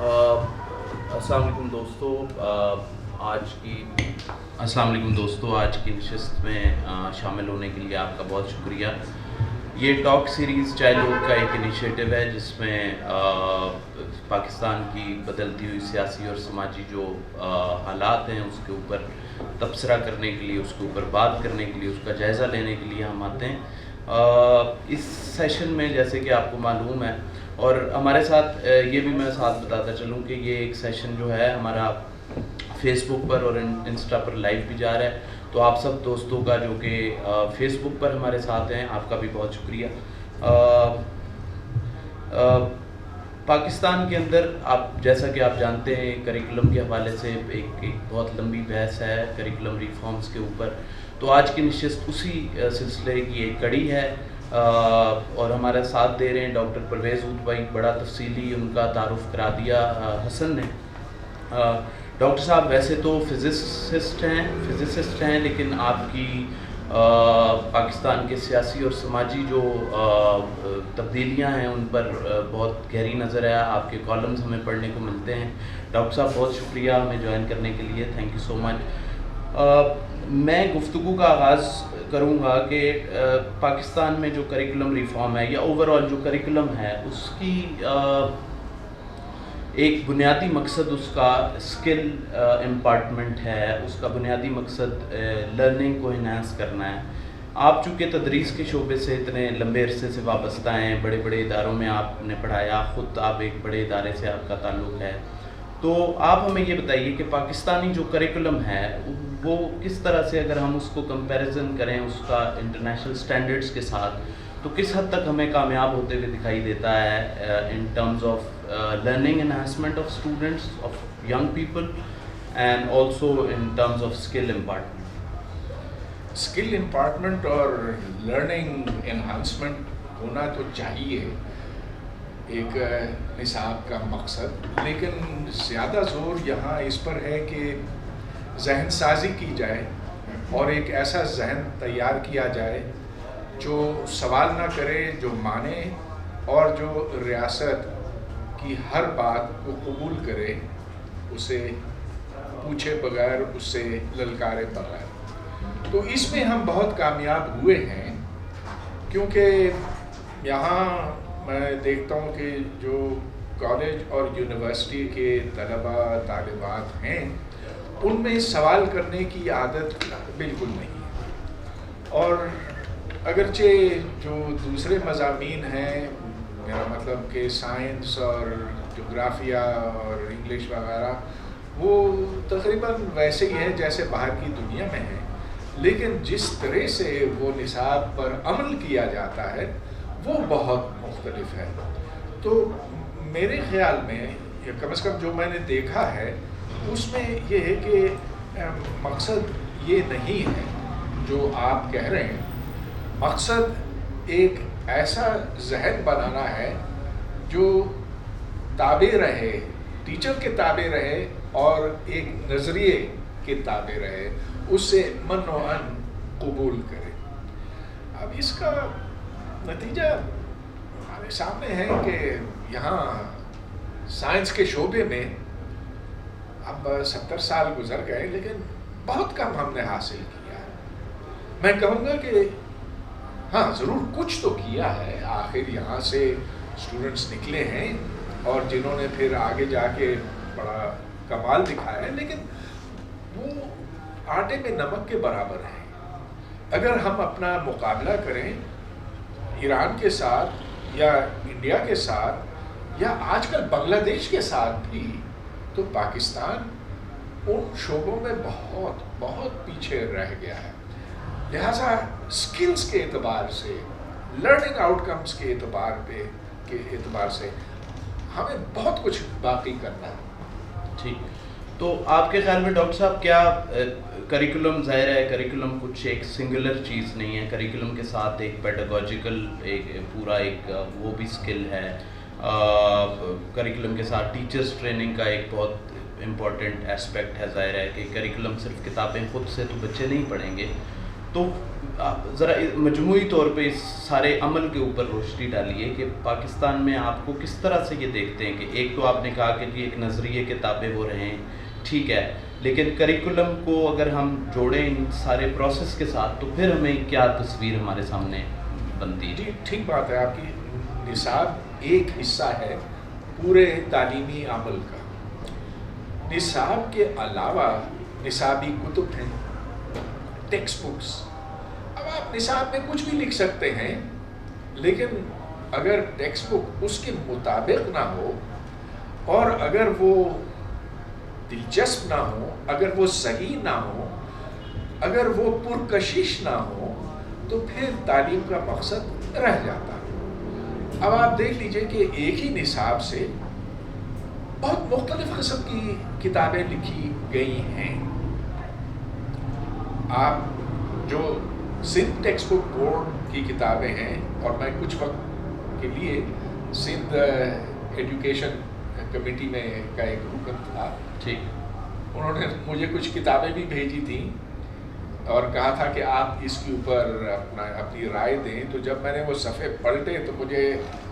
السلام علیکم دوستو، آج کی نشست میں شامل ہونے کے لیے آپ کا بہت شکریہ۔ یہ ٹاک سیریز چائے لوگ کا ایک انیشیٹو ہے جس میں پاکستان کی بدلتی ہوئی سیاسی اور سماجی جو حالات ہیں اس کے اوپر تبصرہ کرنے کے لیے، اس کے اوپر بات کرنے کے لیے، اس کا جائزہ لینے کے لیے ہم آتے ہیں۔ اس سیشن میں جیسے کہ آپ کو معلوم ہے، اور ہمارے ساتھ یہ بھی میں ساتھ بتاتا چلوں کہ یہ ایک سیشن جو ہے ہمارا فیس بک پر اور انسٹا پر لائیو بھی جا رہا ہے، تو آپ سب دوستوں کا جو کہ فیس بک پر ہمارے ساتھ ہیں، آپ کا بھی بہت شکریہ۔ پاکستان کے اندر جیسا کہ آپ جانتے ہیں، کریکولم کے حوالے سے ایک بہت لمبی بحث ہے کریکولم ریفارمز کے اوپر، تو آج کی نشست اسی سلسلے کی ایک کڑی ہے، اور ہمارا ساتھ دے رہے ہیں ڈاکٹر پرویز اوت بھائی۔ بڑا تفصیلی ان کا تعارف کرا دیا حسن نے۔ ڈاکٹر صاحب ویسے تو فزسسٹ ہیں، لیکن آپ کی پاکستان کے سیاسی اور سماجی جو تبدیلیاں ہیں ان پر بہت گہری نظر ہے، آپ کے کالمز ہمیں پڑھنے کو ملتے ہیں۔ ڈاکٹر صاحب بہت شکریہ ہمیں جوائن کرنے کے لیے، تھینک یو سو مچ۔ میں گفتگو کا آغاز کروں گا کہ پاکستان میں جو کریکولم ریفارم ہے یا اوورآل جو کریکولم ہے اس کی ایک بنیادی مقصد اس کا اسکل امپارٹمنٹ ہے، اس کا بنیادی مقصد لرننگ کو انہانس کرنا ہے۔ آپ چونکہ تدریس کے شعبے سے اتنے لمبے عرصے سے وابستہ ہیں، بڑے بڑے اداروں میں آپ نے پڑھایا، خود آپ ایک بڑے ادارے سے آپ کا تعلق ہے، تو آپ ہمیں یہ بتائیے کہ پاکستانی جو کریکولم ہے وہ کس طرح سے، اگر ہم اس کو کمپیریزن کریں اس کا انٹرنیشنل سٹینڈرڈز کے ساتھ، تو کس حد تک ہمیں کامیاب ہوتے ہوئے دکھائی دیتا ہے in terms of learning enhancement of students, of young people, and also in terms of skill impartment. Skill impartment اور لرننگ انہانسمنٹ ہونا تو چاہیے ایک نصاب کا مقصد، لیکن زیادہ زور یہاں اس پر ہے کہ ذہن سازی کی جائے اور ایک ایسا ذہن تیار کیا جائے جو سوال نہ کرے، جو مانے اور جو ریاست کی ہر بات کو قبول کرے، اسے پوچھے بغیر، اس سے للکارے بغیر۔ تو اس میں ہم بہت کامیاب ہوئے ہیں، کیونکہ یہاں میں دیکھتا ہوں کہ جو کالج اور یونیورسٹی کے طلباء طالبات ہیں ان میں سوال کرنے کی عادت بالکل نہیں ہے، اور اگرچہ جو دوسرے مضامین ہیں، میرا مطلب کہ سائنس اور جغرافیہ اور انگلش وغیرہ، وہ تقریباً ویسے ہی ہیں جیسے باہر کی دنیا میں ہیں، لیکن جس طرح سے وہ نصاب پر عمل کیا جاتا ہے وہ بہت مختلف ہے۔ تو میرے خیال میں، یا کم از کم جو میں نے دیکھا ہے، اس میں یہ ہے کہ مقصد یہ نہیں ہے جو آپ کہہ رہے ہیں، مقصد ایک ایسا ذہن بنانا ہے جو تابع رہے، ٹیچر کے تابع رہے اور ایک نظریے کے تابع رہے، اس سے من و عن قبول کرے۔ اب اس کا نتیجہ ہمارے سامنے ہے کہ یہاں سائنس کے شعبے میں اب 70 سال گزر گئے، لیکن بہت کم ہم نے حاصل کیا ہے۔ میں کہوں گا کہ ہاں ضرور کچھ تو کیا ہے، آخر یہاں سے اسٹوڈنٹس نکلے ہیں اور جنہوں نے پھر آگے جا کے بڑا کمال دکھایا ہے، لیکن وہ آٹے میں نمک کے برابر ہیں۔ اگر ہم اپنا مقابلہ کریں ایران کے ساتھ یا انڈیا کے ساتھ یا آج کل بنگلہ دیش کے ساتھ بھی، تو پاکستان ان شعبوں میں بہت بہت پیچھے رہ گیا ہے۔ لہٰذا سکلز کے اعتبار سے، لرننگ آؤٹ کمز کے اعتبار سے ہمیں بہت کچھ باقی کرنا ہے۔ ٹھیک، تو آپ کے خیال میں ڈاکٹر صاحب کیا کریکولم، ظاہر ہے کریکولم کچھ ایک سنگولر چیز نہیں ہے، کریکولم کے ساتھ ایک پیڈاگوجیکل ایک پورا ایک وہ بھی سکل ہے، کریکولم کے ساتھ ٹیچرز ٹریننگ کا ایک بہت امپورٹنٹ اسپیکٹ ہے۔ ظاہر ہے کہ کریکولم صرف کتابیں خود سے تو بچے نہیں پڑھیں گے، تو ذرا مجموعی طور پہ اس سارے عمل کے اوپر روشنی ڈالیے کہ پاکستان میں آپ کو کس طرح سے یہ دیکھتے ہیں کہ ایک تو آپ نے کہا کہ ایک نظریے کے تابع ہو رہے ہیں، ٹھیک ہے، لیکن کریکولم کو اگر ہم جوڑیں ان سارے پروسیس کے ساتھ تو پھر ہمیں کیا تصویر ہمارے سامنے بنتی ہے؟ جی ٹھیک بات ہے آپ کی. نصاب ایک حصہ ہے پورے تعلیمی عمل کا. نصاب کے علاوہ نصابی کتب ہیں، ٹیکسٹ بکس. اب آپ نصاب میں کچھ بھی لکھ سکتے ہیں، لیکن اگر ٹیکسٹ بک اس کے مطابق نہ ہو اور اگر وہ دلچسپ نہ ہو، اگر وہ صحیح نہ ہو، اگر وہ پرکشش نہ ہو، تو پھر تعلیم کا مقصد رہ جاتا. اب آپ دیکھ لیجئے کہ ایک ہی نصاب سے بہت مختلف قسم کی کتابیں لکھی گئی ہیں. آپ جو سندھ ٹیکسٹ بک بورڈ کی کتابیں ہیں، اور میں کچھ وقت کے لیے سندھ ایجوکیشن کمیٹی میں کا ایک رکن تھا، ٹھیک، انہوں نے مجھے کچھ کتابیں بھی بھیجی تھیں اور کہا تھا کہ آپ اس کے اوپر اپنی رائے دیں. تو جب میں نے وہ صفحے پلٹے تو مجھے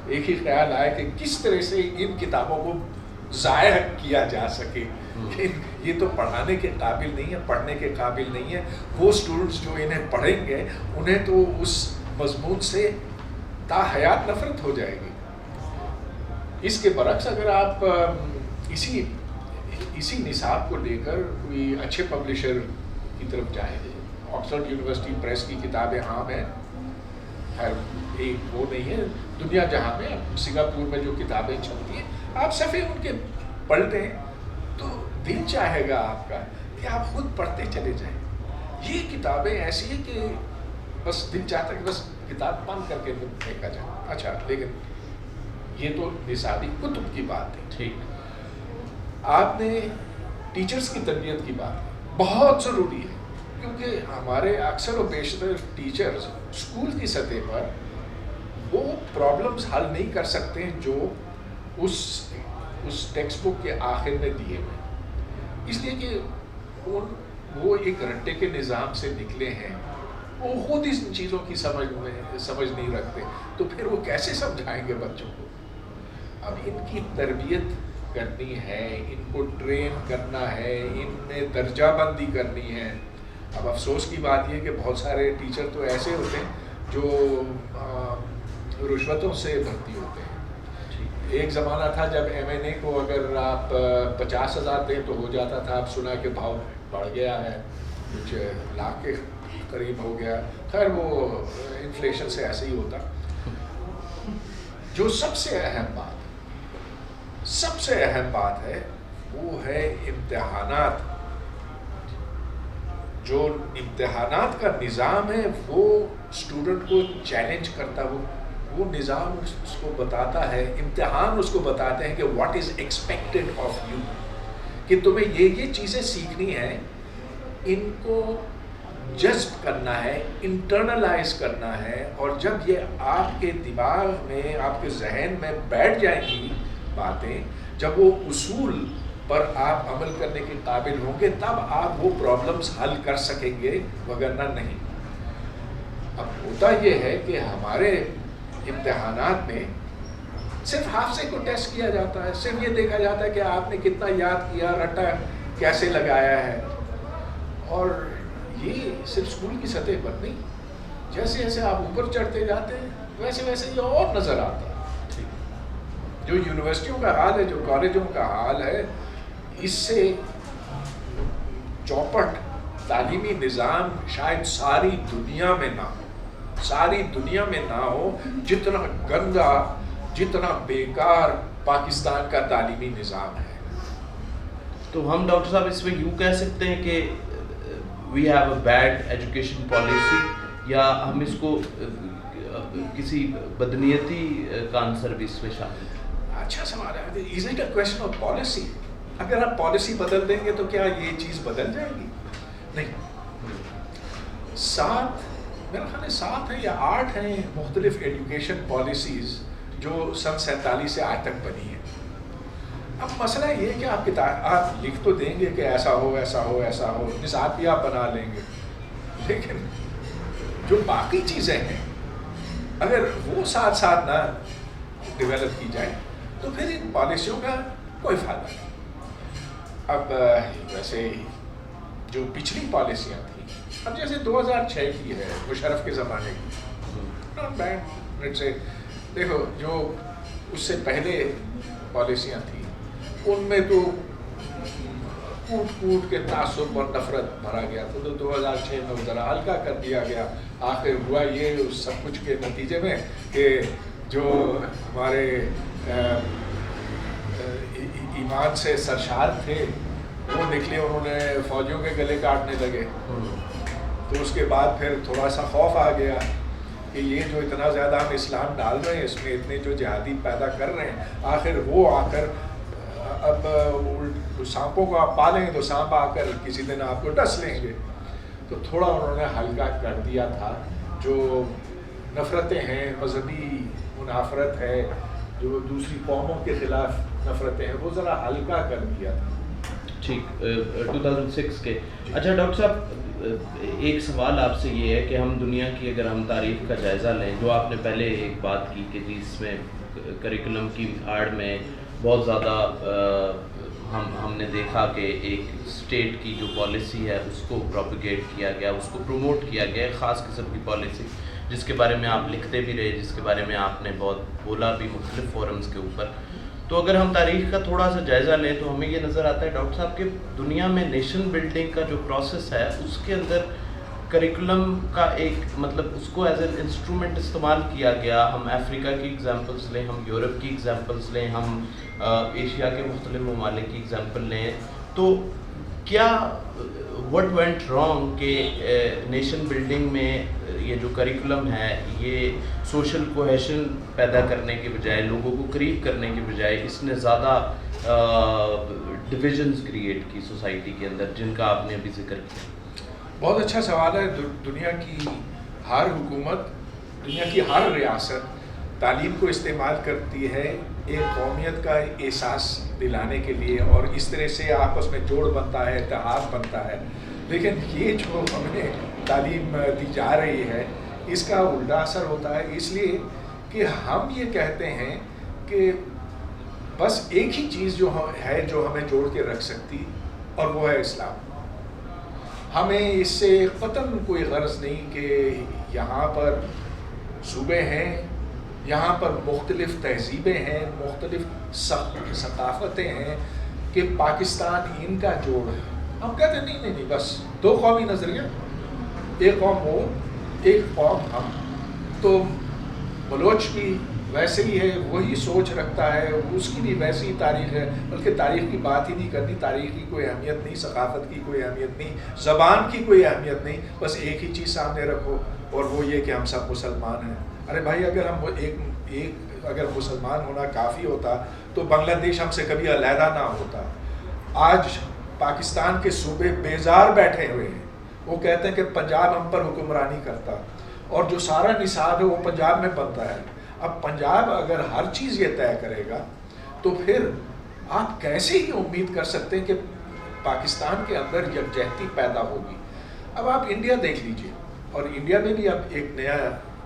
ایک ہی خیال آیا کہ کس طرح سے ان کتابوں کو ضائع کیا جا سکے. یہ تو پڑھانے کے قابل نہیں ہے، پڑھنے کے قابل نہیں ہے. وہ اسٹوڈنٹس جو انہیں پڑھیں گے انہیں تو اس مضمون سے تا حیات نفرت ہو جائے گی. اس کے برعکس اگر آپ اسی نصاب کو لے کر کوئی اچھے پبلشر کی طرف جائیں گے، آکسفورڈ یونیورسٹی پریس کی کتابیں عام ہیں، خیر ایک وہ نہیں ہے دنیا جہاں میں. سنگاپور میں جو کتابیں چلتی ہیں آپ صفحے ان کے پلٹیں تو دل چاہے گا آپ کا کہ آپ خود پڑھتے چلے جائیں. یہ کتابیں ایسی ہیں کہ بس دل چاہتا ہے کہ بس کتاب بند کر کے پھینکا جائے. اچھا، لیکن یہ تو نصابی کتب کی بات ہے. ٹھیک. آپ نے ٹیچرز کی تربیت کی بات بہت ضروری ہے، کیونکہ ہمارے اکثر و بیشتر ٹیچرز اسکول کی سطح پر وہ پرابلمز حل نہیں کر سکتے جو اس ٹیکسٹ بک کے آخر میں دیے ہوئے، اس لیے کہ وہ ایک رٹے کے نظام سے نکلے ہیں. وہ خود اس چیزوں کی سمجھ نہیں رکھتے، تو پھر وہ کیسے سمجھائیں گے بچوں کو. اب ان کی تربیت کرنی ہے، ان کو ٹرین کرنا ہے، ان میں درجہ بندی کرنی ہے. اب افسوس کی بات یہ کہ بہت سارے ٹیچر تو ایسے ہوتے ہیں جو رشوتوں سے بھرتی ہوتے ہیں. ایک زمانہ تھا جب M.A کو اگر آپ 50,000 دیں تو ہو جاتا تھا. اب سنا کہ بھاؤ بڑھ گیا ہے، کچھ لاکھ کے قریب ہو گیا. خیر وہ انفلیشن سے ایسے ہی ہوتا. جو سب سے اہم بات ہے وہ ہے امتحانات. جو امتحانات کا نظام ہے وہ اسٹوڈنٹ کو چیلنج کرتا، وہ نظام اس کو بتاتا ہے، امتحان اس کو بتاتے ہیں کہ what is expected of you, کہ تمہیں یہ چیزیں سیکھنی ہیں، ان کو جذب کرنا ہے، انٹرنلائز کرنا ہے. اور جب یہ آپ کے دماغ میں، آپ کے ذہن میں بیٹھ جائیں گی باتیں، جب وہ اصول پر آپ عمل کرنے کے قابل ہوں گے، تب آپ وہ پرابلمز حل کر سکیں گے، وگرنہ نہیں. اب ہوتا یہ ہے کہ ہمارے امتحانات میں صرف حافظے کو ٹیسٹ کیا جاتا ہے، صرف یہ دیکھا جاتا ہے کہ آپ نے کتنا یاد کیا، رٹا کیسے لگایا ہے. اور یہ صرف اسکول کی سطح پر نہیں، جیسے جیسے آپ اوپر چڑھتے جاتے ہیں ویسے ویسے یہ اور نظر آتا ہے. جو یونیورسٹیوں کا حال ہے، جو کالجوں کا حال ہے، اس سے چوپٹ تعلیمی نظام شاید ساری دنیا میں نہ ہو جتنا گندا، جتنا بیکار پاکستان کا تعلیمی نظام ہے. تو ہم ڈاکٹر صاحب اس میں یوں کہہ سکتے ہیں کہ we have a bad education policy, یا ہم اس کو کسی بدنیتی کا عنصر بھی اس میں شامل ہے؟ اچھا سوال ہے. Is it a question of policy? اگر آپ پالیسی بدل دیں گے تو کیا یہ چیز بدل جائے گی؟ نہیں. 7 ہیں یا 8 ہیں مختلف ایجوکیشن پالیسیز جو سن 47 سے آج تک بنی ہیں. اب مسئلہ یہ ہے کہ آپ لکھ تو دیں گے کہ ایسا ہو ایسا ہو ایسا ہو، نصاب بھی آپ بنا لیں گے، لیکن جو باقی چیزیں ہیں اگر وہ ساتھ ساتھ نہ ڈیولپ کی جائے تو پھر ان پالیسیوں کا کوئی فائدہ نہیں. اب ویسے جو پچھلی پالیسیاں تھیں، اب جیسے 2006 کی ہے مشرف کے زمانے کی، ناٹ بیڈ سے دیکھو جو اس سے پہلے پالیسیاں تھیں ان میں تو کوٹ کوٹ کے تعصب اور نفرت بھرا گیا تھا، تو 2006 میں وہ ذرا ہلکا کر دیا گیا. آخر ہوا یہ سب کچھ کے نتیجے میں کہ جو ہمارے ایمان سے سرشار تھے وہ نکلے، انہوں نے فوجیوں کے گلے کاٹنے لگے. تو اس کے بعد پھر تھوڑا سا خوف آ گیا کہ یہ جو اتنا زیادہ ہم اسلام ڈال رہے ہیں، اس میں اتنے جو جہادی پیدا کر رہے ہیں، آخر وہ آ کر اب سانپوں کو آپ پالیں تو سانپ آ کر کسی دن آپ کو ڈس لیں گے. تو تھوڑا انہوں نے ہلکا کر دیا تھا. جو نفرتیں ہیں، مذہبی منافرت ہے، جو دوسری قوموں کے خلاف نفرتیں ہیں، وہ ذرا ہلکا کر دیا تھا. ٹھیک 2006 کے. اچھا ڈاکٹر صاحب ایک سوال آپ سے یہ ہے کہ ہم دنیا کی اگر ہم تاریخ کا جائزہ لیں، جو آپ نے پہلے ایک بات کی کہ جس میں کریکولم کی آڑ میں بہت زیادہ ہم نے دیکھا کہ ایک اسٹیٹ کی جو پالیسی ہے اس کو پروپیگیٹ کیا گیا، اس کو پروموٹ کیا گیا، خاص قسم کی پالیسی جس کے بارے میں آپ لکھتے بھی رہے، جس کے بارے میں آپ نے بہت بولا بھی مختلف فورمز کے اوپر. تو اگر ہم تاریخ کا تھوڑا سا جائزہ لیں تو ہمیں یہ نظر آتا ہے ڈاکٹر صاحب کہ دنیا میں نیشن بلڈنگ کا جو پروسیس ہے اس کے اندر کریکولم کا ایک مطلب اس کو ایز این انسٹرومنٹ استعمال کیا گیا. ہم افریقہ کی ایگزامپلس لیں، ہم یورپ کی ایگزامپلس لیں، ہم ایشیا کے مختلف ممالک کی ایگزامپل لیں، تو کیا وٹ وینٹ رانگ کہ نیشن بلڈنگ میں یہ جو کریکولم ہے یہ سوشل کوہیشن پیدا کرنے کے بجائے، لوگوں کو قریب کرنے کے بجائے اس نے زیادہ ڈویژنز کریٹ کی سوسائٹی کے اندر، جن کا آپ نے ابھی ذکر کیا؟ بہت اچھا سوال ہے. دنیا کی ہر حکومت، دنیا کی ہر ریاست تعلیم کو استعمال کرتی ہے ایک قومیت کا احساس دلانے کے لیے، اور اس طرح سے آپس میں جوڑ بنتا ہے، اتحاد بنتا ہے. لیکن یہ جو ہمیں تعلیم دی جا رہی ہے اس کا الٹا اثر ہوتا ہے، اس لیے کہ ہم یہ کہتے ہیں کہ بس ایک ہی چیز جو ہے جو ہمیں جوڑ کے رکھ سکتی، اور وہ ہے اسلام. ہمیں اس سے قطعاً کوئی غرض نہیں کہ یہاں پر صوبے ہیں، یہاں پر مختلف تہذیبیں ہیں، مختلف ثقافتیں ہیں، کہ پاکستان ان کا جوڑ ہے. ہم کہتے ہیں نہیں، بس دو قومی نظریہ، ایک قوم وہ، ایک قوم ہم. تو بلوچ بھی ویسے ہی ہے، وہی سوچ رکھتا ہے، اس کی بھی ویسی ہی تاریخ ہے، بلکہ تاریخ کی بات ہی نہیں کرنی، تاریخ کی کوئی اہمیت نہیں، ثقافت کی کوئی اہمیت نہیں، زبان کی کوئی اہمیت نہیں. بس ایک ہی چیز سامنے رکھو، اور وہ یہ کہ ہم سب مسلمان ہیں. ارے بھائی، اگر ہم اگر مسلمان ہونا کافی ہوتا تو بنگلہ دیش ہم سے کبھی علیحدہ نہ ہوتا. آج پاکستان کے صوبے بیزار بیٹھے ہوئے ہیں، وہ کہتے ہیں کہ پنجاب ہم پر حکمرانی کرتا، اور جو سارا نصاب ہے وہ پنجاب میں بنتا ہے. اب پنجاب اگر ہر چیز یہ طے کرے گا تو پھر آپ کیسے ہی امید کر سکتے ہیں کہ پاکستان کے اندر یکجہتی پیدا ہوگی. اب آپ انڈیا دیکھ لیجئے، اور انڈیا میں بھی اب ایک نیا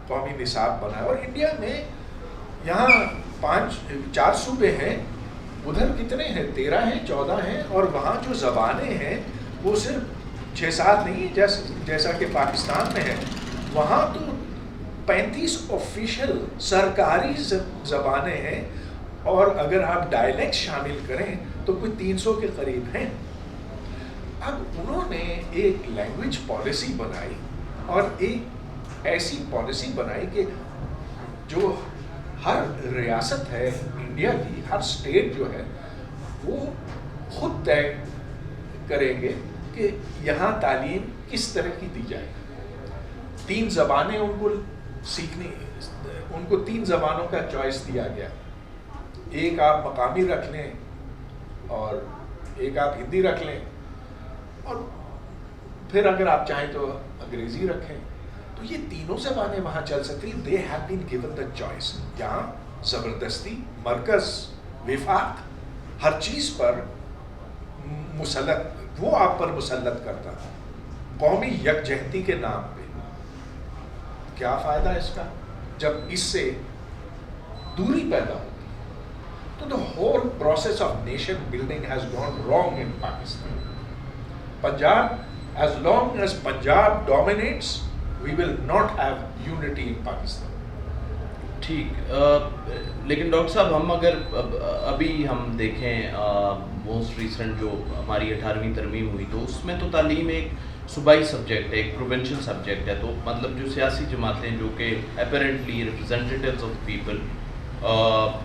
قومی نصاب بنا ہے، اور انڈیا میں یہاں 4 صوبے ہیں، ادھر کتنے ہیں، 13 ہیں، 14 ہیں، اور وہاں جو زبانیں ہیں وہ صرف 6-7 نہیں جیسا کہ پاکستان میں ہے. وہاں تو 35 آفیشل سرکاری زبانیں ہیں، اور اگر آپ ڈائلیکٹ شامل کریں تو کوئی 300 کے قریب ہیں. اب انہوں نے ایک لینگویج پالیسی بنائی، اور ایک ایسی پالیسی بنائی کہ جو ہر ریاست ہے انڈیا کی، ہر اسٹیٹ جو ہے وہ خود طے کریں گے کہ یہاں تعلیم کس طرح کی دی جائے. 3 زبانیں ان کو سیکھنی، ان کو 3 زبانوں کا چوائس دیا گیا. ایک آپ مقامی رکھ لیں، اور ایک آپ ہندی رکھ لیں، اور پھر اگر آپ چاہیں تو انگریزی رکھیں. تو یہ تینوں زبانیں وہاں چل سکتی. They have been given the choice. یہاں زبردستی مرکز، وفاق ہر چیز پر مسلط، وہ آپ پر مسلط کرتا قومی یکجہتی کے نام پہ. کیا فائدہ اس کا جب اس سے دوری پیدا ہوتی. تو the whole process of nation building has gone wrong in Pakistan. Punjab, as long as Punjab dominates, we will not have unity in Pakistan. ٹھیک. لیکن ڈاکٹر صاحب ہم اگر ابھی ہم دیکھیں موسٹ ریسنٹ جو ہماری 18ویں ترمیم ہوئی تو اس میں تو تعلیم ایک صوبائی سبجیکٹ ہے, ایک پروونشل سبجیکٹ ہے. تو مطلب جو سیاسی جماعتیں جو کہ اپیرنٹلی ریپرزینٹیوز آف پیپل,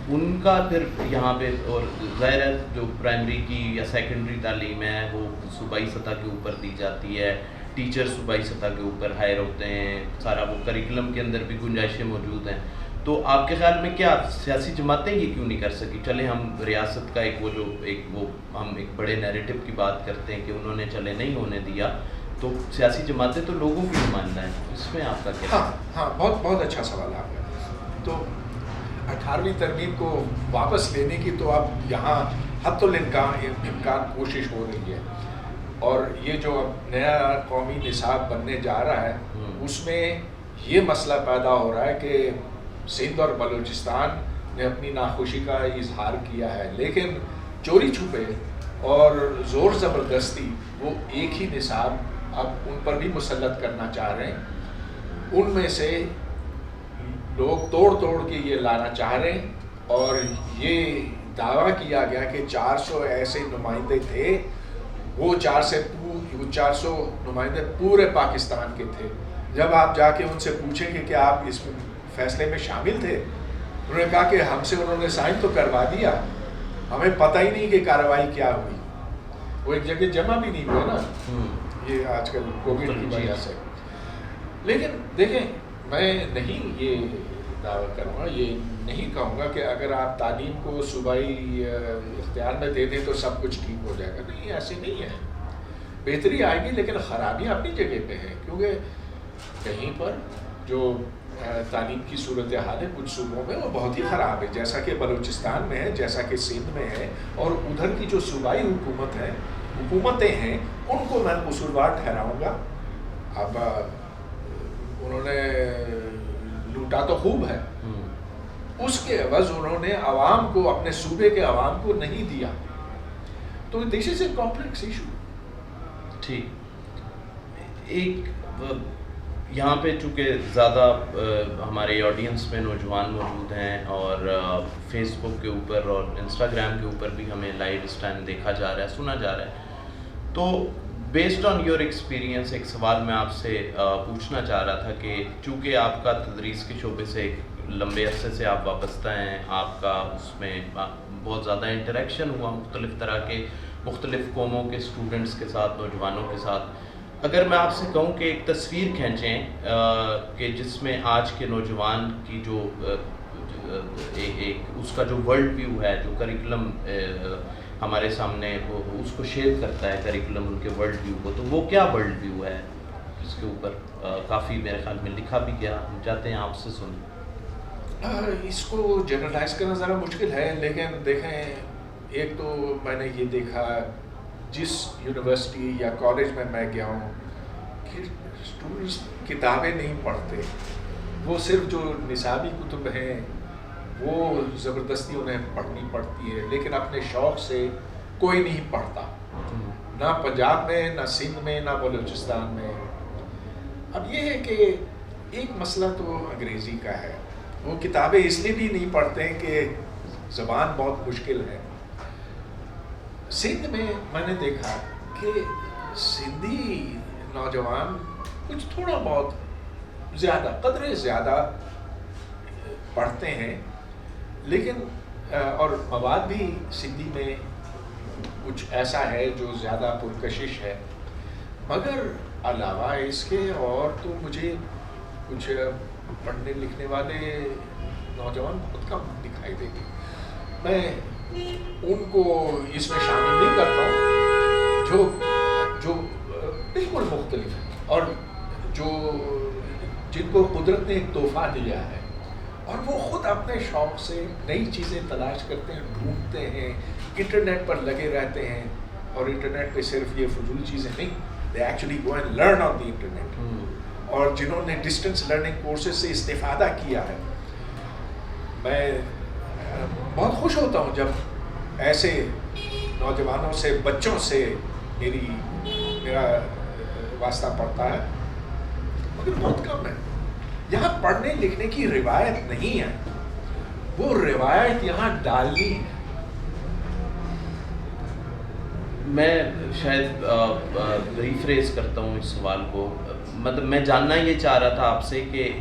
ان کا پھر یہاں پہ, اور ظاہر ہے جو پرائمری کی یا سیکنڈری تعلیم ہے وہ صوبائی سطح کے اوپر دی جاتی ہے, ٹیچر صوبائی سطح کے اوپر ہائر ہوتے ہیں, سارا وہ کریکولم کے اندر بھی گنجائشیں موجود ہیں. تو آپ کے خیال میں کیا سیاسی جماعتیں یہ کیوں نہیں کر سکی؟ چلے ہم ریاست کا ایک وہ جو ہم ایک بڑے نیریٹو کی بات کرتے ہیں کہ انہوں نے چلے نہیں ہونے دیا, تو سیاسی جماعتیں تو لوگوں کی نمائندہ ہیں, اس میں آپ کا کیا؟ ہاں بہت بہت اچھا سوال آپ کا. تو 18ویں ترمیم کو واپس لینے کی تو اب یہاں حتی الامکان کوشش ہو رہی ہے, اور یہ جو اب نیا قومی نصاب بننے جا رہا ہے اس میں یہ مسئلہ پیدا ہو رہا ہے کہ سندھ اور بلوچستان نے اپنی ناخوشی کا اظہار کیا ہے, لیکن چوری چھپے اور زور زبردستی وہ ایک ہی نصاب اب ان پر بھی مسلط کرنا چاہ رہے ہیں. ان میں سے لوگ توڑ کے یہ لانا چاہ رہے ہیں, اور یہ دعویٰ کیا گیا کہ 400 ایسے نمائندے تھے, وہ 400 نمائندے پورے پاکستان کے تھے. جب آپ جا کے ان سے پوچھیں کہ کیا آپ اس فیصلے میں شامل تھے, انہوں نے کہا کہ ہم سے انہوں نے سائن تو کروا دیا, ہمیں پتہ ہی نہیں کہ کارروائی کیا ہوئی. وہ ایک جگہ جمع بھی نہیں ہوا نا, یہ آج کل کووڈ کی وجہ سے. لیکن دیکھیں, میں نہیں یہ دعویٰ کروں گا, یہ نہیں کہوں گا کہ اگر آپ تعلیم کو صوبائی اختیار میں دے دیں تو سب کچھ ٹھیک ہو جائے گا. نہیں, ایسے نہیں ہے, بہتری آئے گی, لیکن خرابیاں اپنی جگہ پہ ہیں. کیونکہ کہیں پر جو تعلیم کی صورتحال ہے کچھ صوبوں میں وہ بہت ہی خراب ہے, جیسا کہ بلوچستان میں ہے, جیسا کہ سندھ میں ہے, اور ادھر کی جو صوبائی حکومتیں ہیں ان کو میں قصوروار ٹھہراؤں گا. اب انہوں نے لوٹا تو خوب ہے, اس کے عوض انہوں نے عوام کو, اپنے صوبے کے عوام کو نہیں دیا. تو دس از اے کمپلیکس ایشو. ٹھیک. ایک یہاں پہ چونکہ زیادہ ہمارے آڈینس میں نوجوان موجود ہیں, اور فیس بک کے اوپر اور انسٹاگرام کے اوپر بھی ہمیں لائیو اس ٹائم دیکھا جا رہا ہے, سنا جا رہا ہے. تو بیسڈ آن یور ایکسپیرینس ایک سوال میں آپ سے پوچھنا چاہ رہا تھا کہ چونکہ آپ کا تدریس کے شعبے سے ایک لمبے عرصے سے آپ وابستہ ہیں, آپ کا اس میں بہت زیادہ انٹریکشن ہوا مختلف طرح کے مختلف قوموں کے اسٹوڈنٹس کے ساتھ, نوجوانوں کے ساتھ. اگر میں آپ سے کہوں کہ ایک تصویر کھینچیں کہ جس میں آج کے نوجوان کی جو ایک اس کا جو ورلڈ ویو ہے, جو کریکولم ہمارے سامنے اس کو شیئر کرتا ہے کریکولم ان کے ورلڈ ویو کو, تو وہ کیا ورلڈ ویو ہے جس کے اوپر کافی میرے خیال میں لکھا بھی گیا, ہم چاہتے ہیں آپ سے سنیں. اس کو جنرلائز کرنا ذرا مشکل ہے, لیکن دیکھیں, ایک تو میں نے یہ دیکھا جس یونیورسٹی یا کالج میں گیا ہوں کہ اسٹوڈنٹس کتابیں نہیں پڑھتے, وہ صرف جو نصابی کتب ہیں وہ زبردستی انہیں پڑھنی پڑتی ہے, لیکن اپنے شوق سے کوئی نہیں پڑھتا, نہ پنجاب میں, نہ سندھ میں, نہ بلوچستان میں. اب یہ ہے کہ ایک مسئلہ تو انگریزی کا ہے, وہ کتابیں اس لیے بھی نہیں پڑھتے ہیں کہ زبان بہت مشکل ہے. سندھ میں نے دیکھا کہ سندھی نوجوان کچھ تھوڑا بہت زیادہ قدرے زیادہ پڑھتے ہیں, لیکن اور مواد بھی سندھی میں کچھ ایسا ہے جو زیادہ پرکشش ہے, مگر علاوہ اس کے اور تو مجھے کچھ پڑھنے لکھنے والے نوجوان بہت کم دکھائی دیں گے. میں ان کو اس میں شامل نہیں کرتا ہوں جو بالکل مختلف ہیں, اور جن کو قدرت نے ایک تحفہ دیا ہے, اور وہ خود اپنے شوق سے نئی چیزیں تلاش کرتے ہیں, ڈھونڈتے ہیں, انٹرنیٹ پر لگے رہتے ہیں, اور انٹرنیٹ پہ صرف یہ فضول چیزیں نہیں, they actually go and learn on the internet. اور جنہوں نے ڈسٹینس لرننگ کورسز سے استفادہ کیا ہے. میں بہت خوش ہوتا ہوں جب ایسے نوجوانوں سے, بچوں سے میرا واسطہ پڑتا ہے, مگر بہت کم ہے. یہاں پڑھنے لکھنے کی روایت نہیں ہے, وہ روایت یہاں ڈالنی ہے. میں شاید ریفریز کرتا ہوں اس سوال کو, مطلب میں جاننا یہ چاہ رہا تھا آپ سے کہ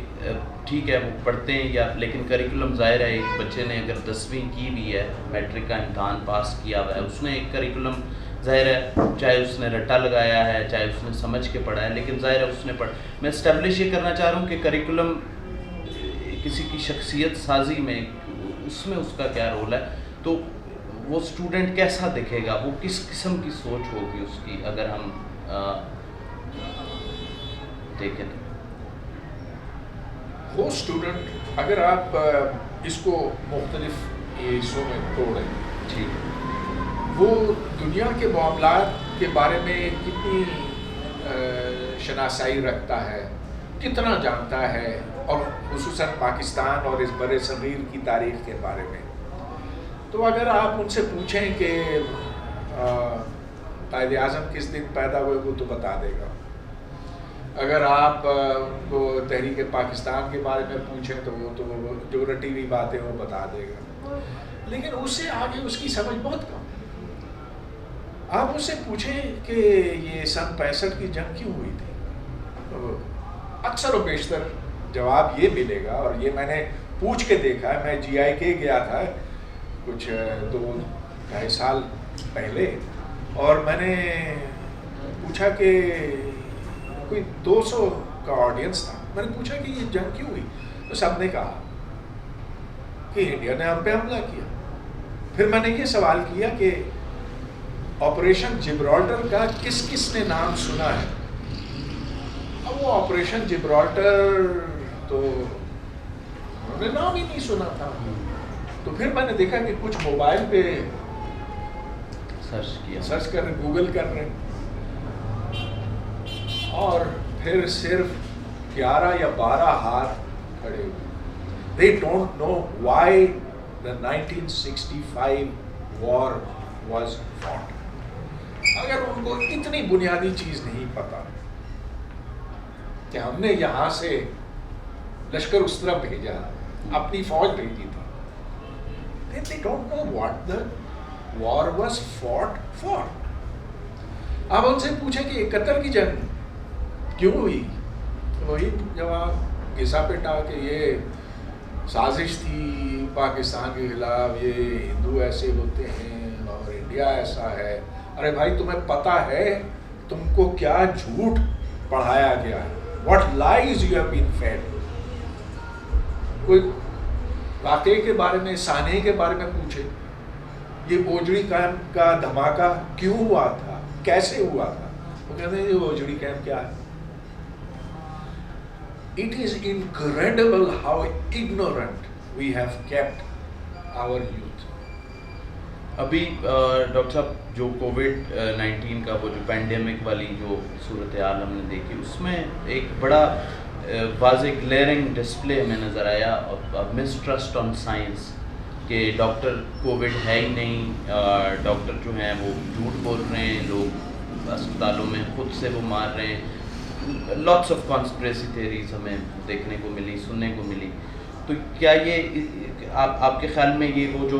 ٹھیک ہے وہ پڑھتے ہیں یا, لیکن کریکولم ظاہر ہے ایک بچے نے اگر 10ویں کی بھی ہے, میٹرک کا امتحان پاس کیا ہوا ہے, اس نے ایک کریکولم ظاہر ہے, چاہے اس نے رٹا لگایا ہے چاہے اس نے سمجھ کے پڑھا ہے, لیکن ظاہر ہے اس نے میں اسٹیبلش یہ کرنا چاہ رہا ہوں کہ کریکولم کسی کی شخصیت سازی میں اس کا کیا رول ہے. تو وہ اسٹوڈنٹ کیسا دکھے گا, وہ کس قسم کی سوچ ہوگی اس کی, اگر ہم دیکھیں تو وہ اسٹوڈنٹ, اگر آپ اس کو مختلف حصوں میں توڑیں, ٹھیک, وہ دنیا کے معاملات کے بارے میں کتنی شناسائی رکھتا ہے, کتنا جانتا ہے, اور خصوصاً پاکستان اور اس بر صغیر کی تاریخ کے بارے میں. تو اگر آپ ان سے پوچھیں کہ قائد اعظم کس دن پیدا ہوئے, وہ تو بتا دے گا. اگر آپ کو تحریک پاکستان کے بارے میں پوچھیں تو وہ تو جو رٹی ہوئی باتیں وہ بتا دے گا, لیکن اس سے آگے اس کی سمجھ بہت کم. آپ اس سے پوچھیں کہ یہ سن 65 کی جنگ کیوں ہوئی تھی, تو اکثر و بیشتر جواب یہ ملے گا, اور یہ میں نے پوچھ کے دیکھا ہے. میں GIK گیا تھا کچھ 2-2.5 سال پہلے, اور میں نے پوچھا کہ کوئی 200 کا آڈینس تھا, میں نے پوچھا کہ یہ جنگ کیوں ہوئی, تو سب نے کہا کہ انڈیا نے ہم پہ حملہ کیا. پھر میں نے یہ سوال کیا کہ آپریشن جبرالٹر کا کس کس نے نام سنا ہے. اب وہ آپریشن جبرالٹر تو انہوں نے نام ہی نہیں سنا تھا. تو پھر میں نے دیکھا کہ کچھ موبائل پہ سرچ کر رہے, گوگل کر رہے, اور پھر صرف 11 یا 12 ہاتھ کھڑے ہوئے. They don't know why the 1965 war was fought. اگر ان کو اتنی بنیادی چیز نہیں پتا کہ ہم نے یہاں سے لشکر اس طرف بھیجا, اپنی فوج بھیجی تھی, then they don't know what the war was fought for. اب ان سے پوچھیں کہ 71 کی جنگ کیوں ہوئی, وہی جواب گھسا پیٹا کہ یہ سازش تھی پاکستان کے خلاف, یہ ہندو ایسے ہوتے ہیں اور انڈیا ایسا ہے. ارے بھائی تمہیں پتا ہے تم کو کیا جھوٹ پڑھایا گیا ہے, what lies you have been fed. کوئی واقعے کے بارے میں, سانحے کے بارے میں پوچھے, یہ اوجڑی کیمپ کا دھماکہ کیوں ہوا تھا, کیسے ہوا تھا, وہ کہتے ہیں یہ اوجڑی کیمپ کیا ہے. It is incredible how ignorant we have kept our youth. ابھی ڈاکٹر صاحب جو کووڈ-19 کا وہ جو پینڈیمک والی جو صورتحال ہم نے دیکھی, اس میں ایک بڑا واضح گلیئرنگ ڈسپلے ہمیں نظر آیا مسٹرسٹ آن سائنس, کہ ڈاکٹر کووڈ ہے ہی نہیں, ڈاکٹر جو ہیں وہ جھوٹ بول رہے ہیں, لوگ اسپتالوں میں خود سے وہ مار رہے ہیں. لاٹس آف کانسپریسی تھیریز ہمیں دیکھنے کو ملی, سننے کو ملی. تو کیا یہ آپ کے خیال میں یہ وہ جو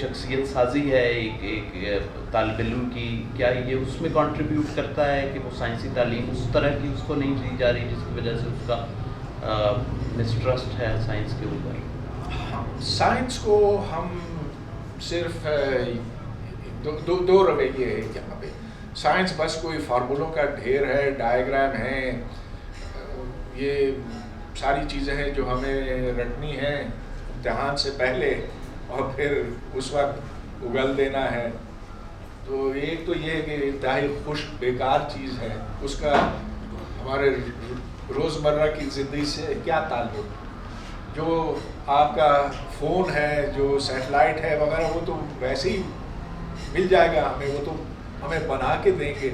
شخصیت سازی ہے ایک طالب علم کی, کیا یہ اس میں کنٹریبیوٹ کرتا ہے کہ وہ سائنسی تعلیم اس طرح کی اس کو نہیں دی جا رہی, جس کی وجہ سے اس کا مسٹرسٹ ہے سائنس کے اوپر؟ سائنس کو ہم صرف دو رویے ہیں یہاں پہ. سائنس بس کوئی فارمولوں کا ڈھیر ہے, ڈائیگرام ہے, یہ ساری چیزیں ہیں جو ہمیں رٹنی ہیں امتحان سے پہلے اور پھر اس وقت اگل دینا ہے. تو ایک تو یہ کہ انتہائی خشک بیکار چیز ہے, اس کا ہمارے روزمرہ کی زندگی سے کیا تعلق. جو آپ کا فون ہے, جو سیٹلائٹ ہے وغیرہ, وہ تو ویسے ہی مل جائے گا ہمیں, وہ تو ہمیں بنا کے دیں گے,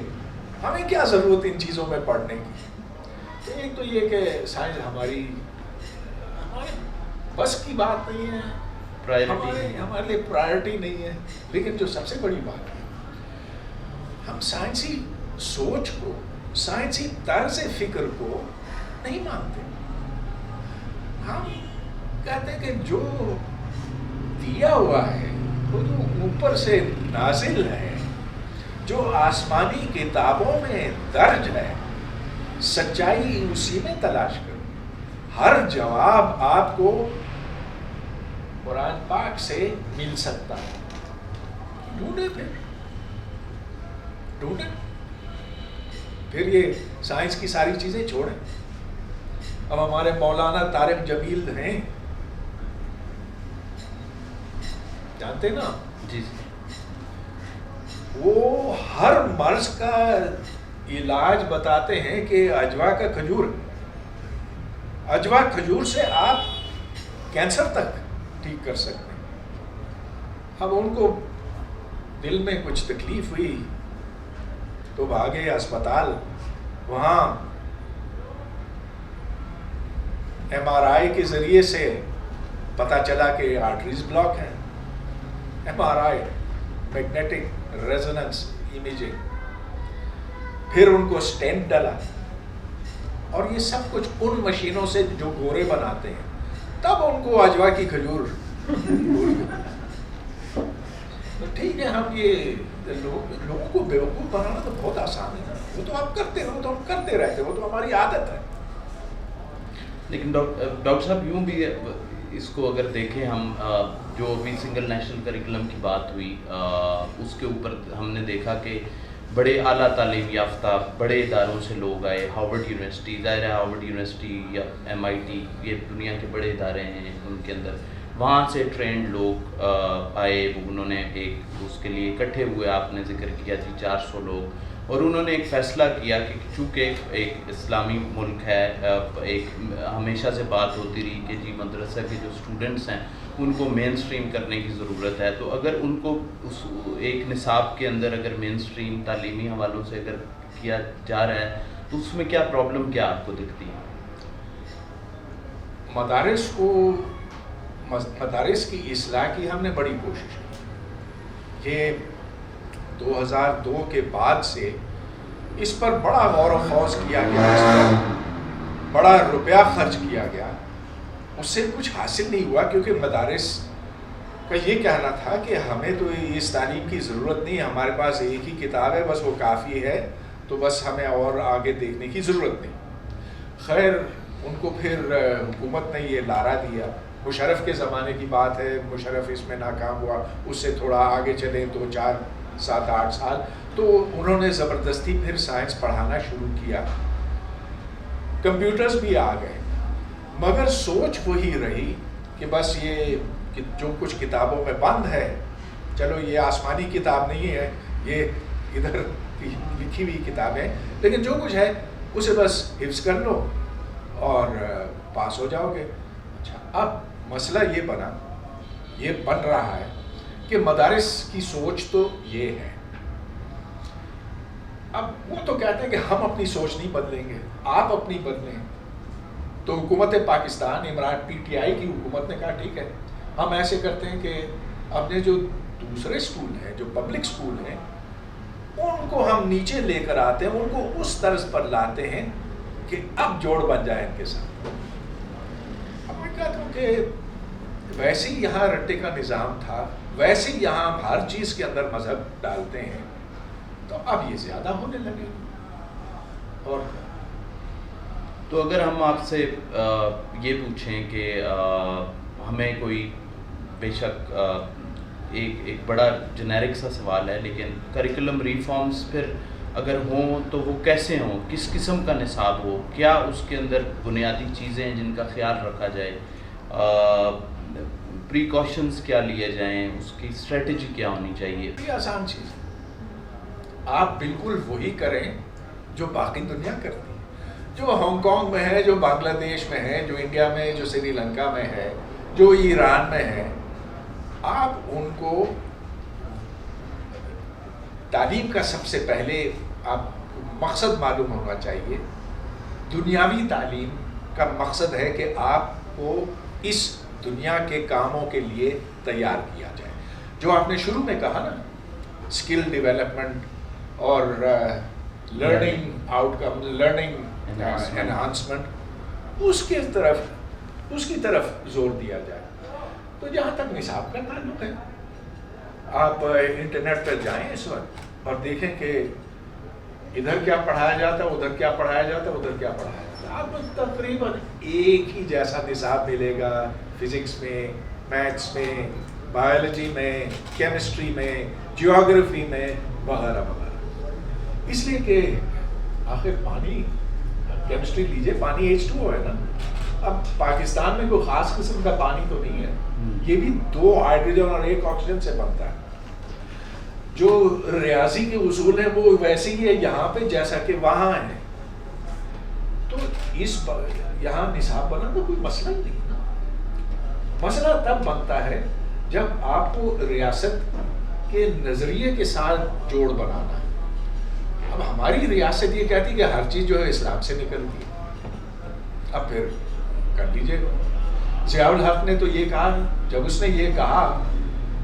ہمیں کیا ضرورت ان چیزوں میں پڑھنے کی. ایک تو یہ کہ سائنس ہمارے بس کی بات نہیں ہے، ہمارے لیے پرائرٹی نہیں ہے، لیکن جو سب سے بڑی بات ہے، ہم سائنسی سوچ کو، سائنسی طرز فکر کو نہیں مانتے. ہم کہتے ہیں کہ جو دیا ہوا ہے وہ جو اوپر سے نازل ہے، جو آسمانی کتابوں میں درج ہے، سچائی اسی میں تلاش کرو. ہر جواب آپ کو قرآن پاک سے مل سکتا ہے. ڈھونڈے پھر یہ سائنس کی ساری چیزیں چھوڑیں. اب ہمارے مولانا طارق جمیل ہیں، جانتے نا؟ جی. وہ ہر مرض کا علاج بتاتے ہیں کہ اجوا کا کھجور، اجوا کھجور سے آپ کینسر تک ٹھیک کر سکتے ہیں. اب ان کو دل میں کچھ تکلیف ہوئی تو بھاگے اسپتال. وہاں MRI کے ذریعے سے پتا چلا کہ آرٹریز بلاک ہیں. MRI magnetic resonance imaging. پھر ان کو سٹینٹ ڈالا، اور یہ سب کچھ ان مشینوں سے جو گورے بناتے ہیں. تب ان کو اجوا کی کھجور. ٹھیک ہے، ہم یہ لوگوں کو بیوقوف بنانا تو بہت آسان ہے. وہ تو آپ کرتے رہو، تو ہم کرتے رہتے، وہ تو ہماری عادت ہے. لیکن ڈاکٹر صاحب یوں بھی اس کو اگر دیکھیں ہم، جو بھی سنگل نیشنل کریکولم کی بات ہوئی، اس کے اوپر ہم نے دیکھا کہ بڑے اعلیٰ تعلیم یافتہ بڑے اداروں سے لوگ آئے. ہارورڈ یونیورسٹی، ظاہر ہے ہارورڈ یونیورسٹی یا MIT، یہ دنیا کے بڑے ادارے ہیں. ان کے اندر وہاں سے ٹرینڈ لوگ آئے. انہوں نے ایک اس کے لیے اکٹھے ہوئے. آپ نے ذکر کیا جی 400 لوگ. اور انہوں نے ایک فیصلہ کیا کہ چونکہ ایک اسلامی ملک ہے، ایک ہمیشہ سے بات ہوتی رہی کہ جی مدرسہ کے جو اسٹوڈنٹس ہیں ان کو مین اسٹریم کرنے کی ضرورت ہے. تو اگر ان کو اس ایک نصاب کے اندر اگر مین اسٹریم تعلیمی حوالوں سے اگر کیا جا رہا ہے تو اس میں کیا پرابلم کیا آپ کو دکھتی ہے؟ مدارس کی اصلاح کی ہم نے بڑی کوشش کی. یہ 2002 کے بعد سے اس پر بڑا غور و خوض کیا گیا، بڑا روپیہ خرچ کیا گیا. اس سے کچھ حاصل نہیں ہوا، کیونکہ مدارس کا یہ کہنا تھا کہ ہمیں تو اس تعلیم کی ضرورت نہیں، ہمارے پاس ایک ہی کتاب ہے، بس وہ کافی ہے، تو بس ہمیں اور آگے دیکھنے کی ضرورت نہیں. خیر، ان کو پھر حکومت نے یہ لارا دیا. مشرف کے زمانے کی بات ہے، مشرف اس میں ناکام ہوا. اس سے تھوڑا آگے چلے 2 4 7 8 سال، تو انہوں نے زبردستی پھر سائنس پڑھانا شروع کیا. کمپیوٹرز بھی آ گئے، مگر سوچ وہی رہی کہ بس یہ جو کچھ کتابوں میں بند ہے، چلو یہ آسمانی کتاب نہیں ہے، یہ ادھر لکھی ہوئی کتاب ہے، لیکن جو کچھ ہے اسے بس حفظ کر لو اور پاس ہو جاؤ گے. اچھا، اب مسئلہ یہ بن رہا ہے کہ مدارس کی سوچ تو یہ ہے. اب وہ تو کہتے ہیں کہ ہم اپنی سوچ نہیں بدلیں گے، آپ اپنی بدلیں. تو حکومت پاکستان، عمران PTI کی حکومت نے کہا ٹھیک ہے، ہم ایسے کرتے ہیں کہ اپنے جو دوسرے سکول ہیں، جو پبلک سکول ہیں، ان کو ہم نیچے لے کر آتے ہیں، ان کو اس طرز پر لاتے ہیں کہ اب جوڑ بن جائے ان کے ساتھ. اب میں کہتا ہوں کہ ویسے ہی یہاں رٹے کا نظام تھا، ویسے ہی یہاں ہم ہر چیز کے اندر مذہب ڈالتے ہیں، تو اب یہ زیادہ ہونے لگے. اور تو اگر ہم آپ سے یہ پوچھیں کہ ہمیں کوئی، بے شک ایک بڑا جنیرک سا سوال ہے، لیکن کریکولم ریفارمز پھر اگر ہوں تو وہ کیسے ہوں، کس قسم کا نصاب ہو، کیا اس کے اندر بنیادی چیزیں ہیں جن کا خیال رکھا جائے، پریکاشنز کیا لیے جائیں، اس کی اسٹریٹجی کیا ہونی چاہیے؟ یہ آسان چیز ہے، آپ بالکل وہی کریں جو باقی دنیا کرتی ہے، جو ہانگ کانگ میں ہے، جو بنگلہ دیش میں ہے، جو انڈیا میں، جو سری لنکا میں ہے، جو ایران میں ہے. آپ ان کو تعلیم کا سب سے پہلے آپ مقصد معلوم ہونا چاہیے دنیاوی تعلیم کا مقصد ہے کہ آپ کو اس دنیا کے کاموں کے لیے تیار کیا جائے. جو آپ نے شروع میں کہا نا، اسکل ڈیولپمنٹ اور learning outcome, learning enhancement, اس کی طرف زور دیا جائے. تو جہاں تک نصاب کا تعلق ہے، آپ انٹرنیٹ پر جائیں اس وقت اور دیکھیں کہ ادھر کیا پڑھایا جاتا ہے، ادھر کیا پڑھایا جاتا ہے، ادھر کیا پڑھایا جاتا ہے. آپ کو تقریباً ایک ہی جیسا نصاب ملے گا، فزکس میں، میتھس میں، بایولوجی میں، کیمسٹری میں، جیوگرافی میں، وغیرہ وغیرہ. اس لیے کہ آخر پانی، کیمسٹری لیجئے، پانی H2O ہے نا. اب پاکستان میں کوئی خاص قسم کا پانی تو نہیں ہے، یہ بھی 2 ہائیڈروجن اور 1 آکسیجن سے بنتا ہے. جو ریاضی کے اصول ہیں وہ ویسے ہی ہے یہاں پہ جیسا کہ وہاں ہے. تو یہاں نصاب بنا تو کوئی مسئلہ ہی نہیں نا. مسئلہ تب بنتا ہے جب آپ کو ریاست کے نظریے کے ساتھ جوڑ بنانا ہے. اب ہماری ریاست یہ کہتی ہے کہ ہر چیز جو ہے اسلام سے نکلتی ہے. اب پھر کر لیجیے. ضیاء الحق نے تو یہ کہا، جب اس نے یہ کہا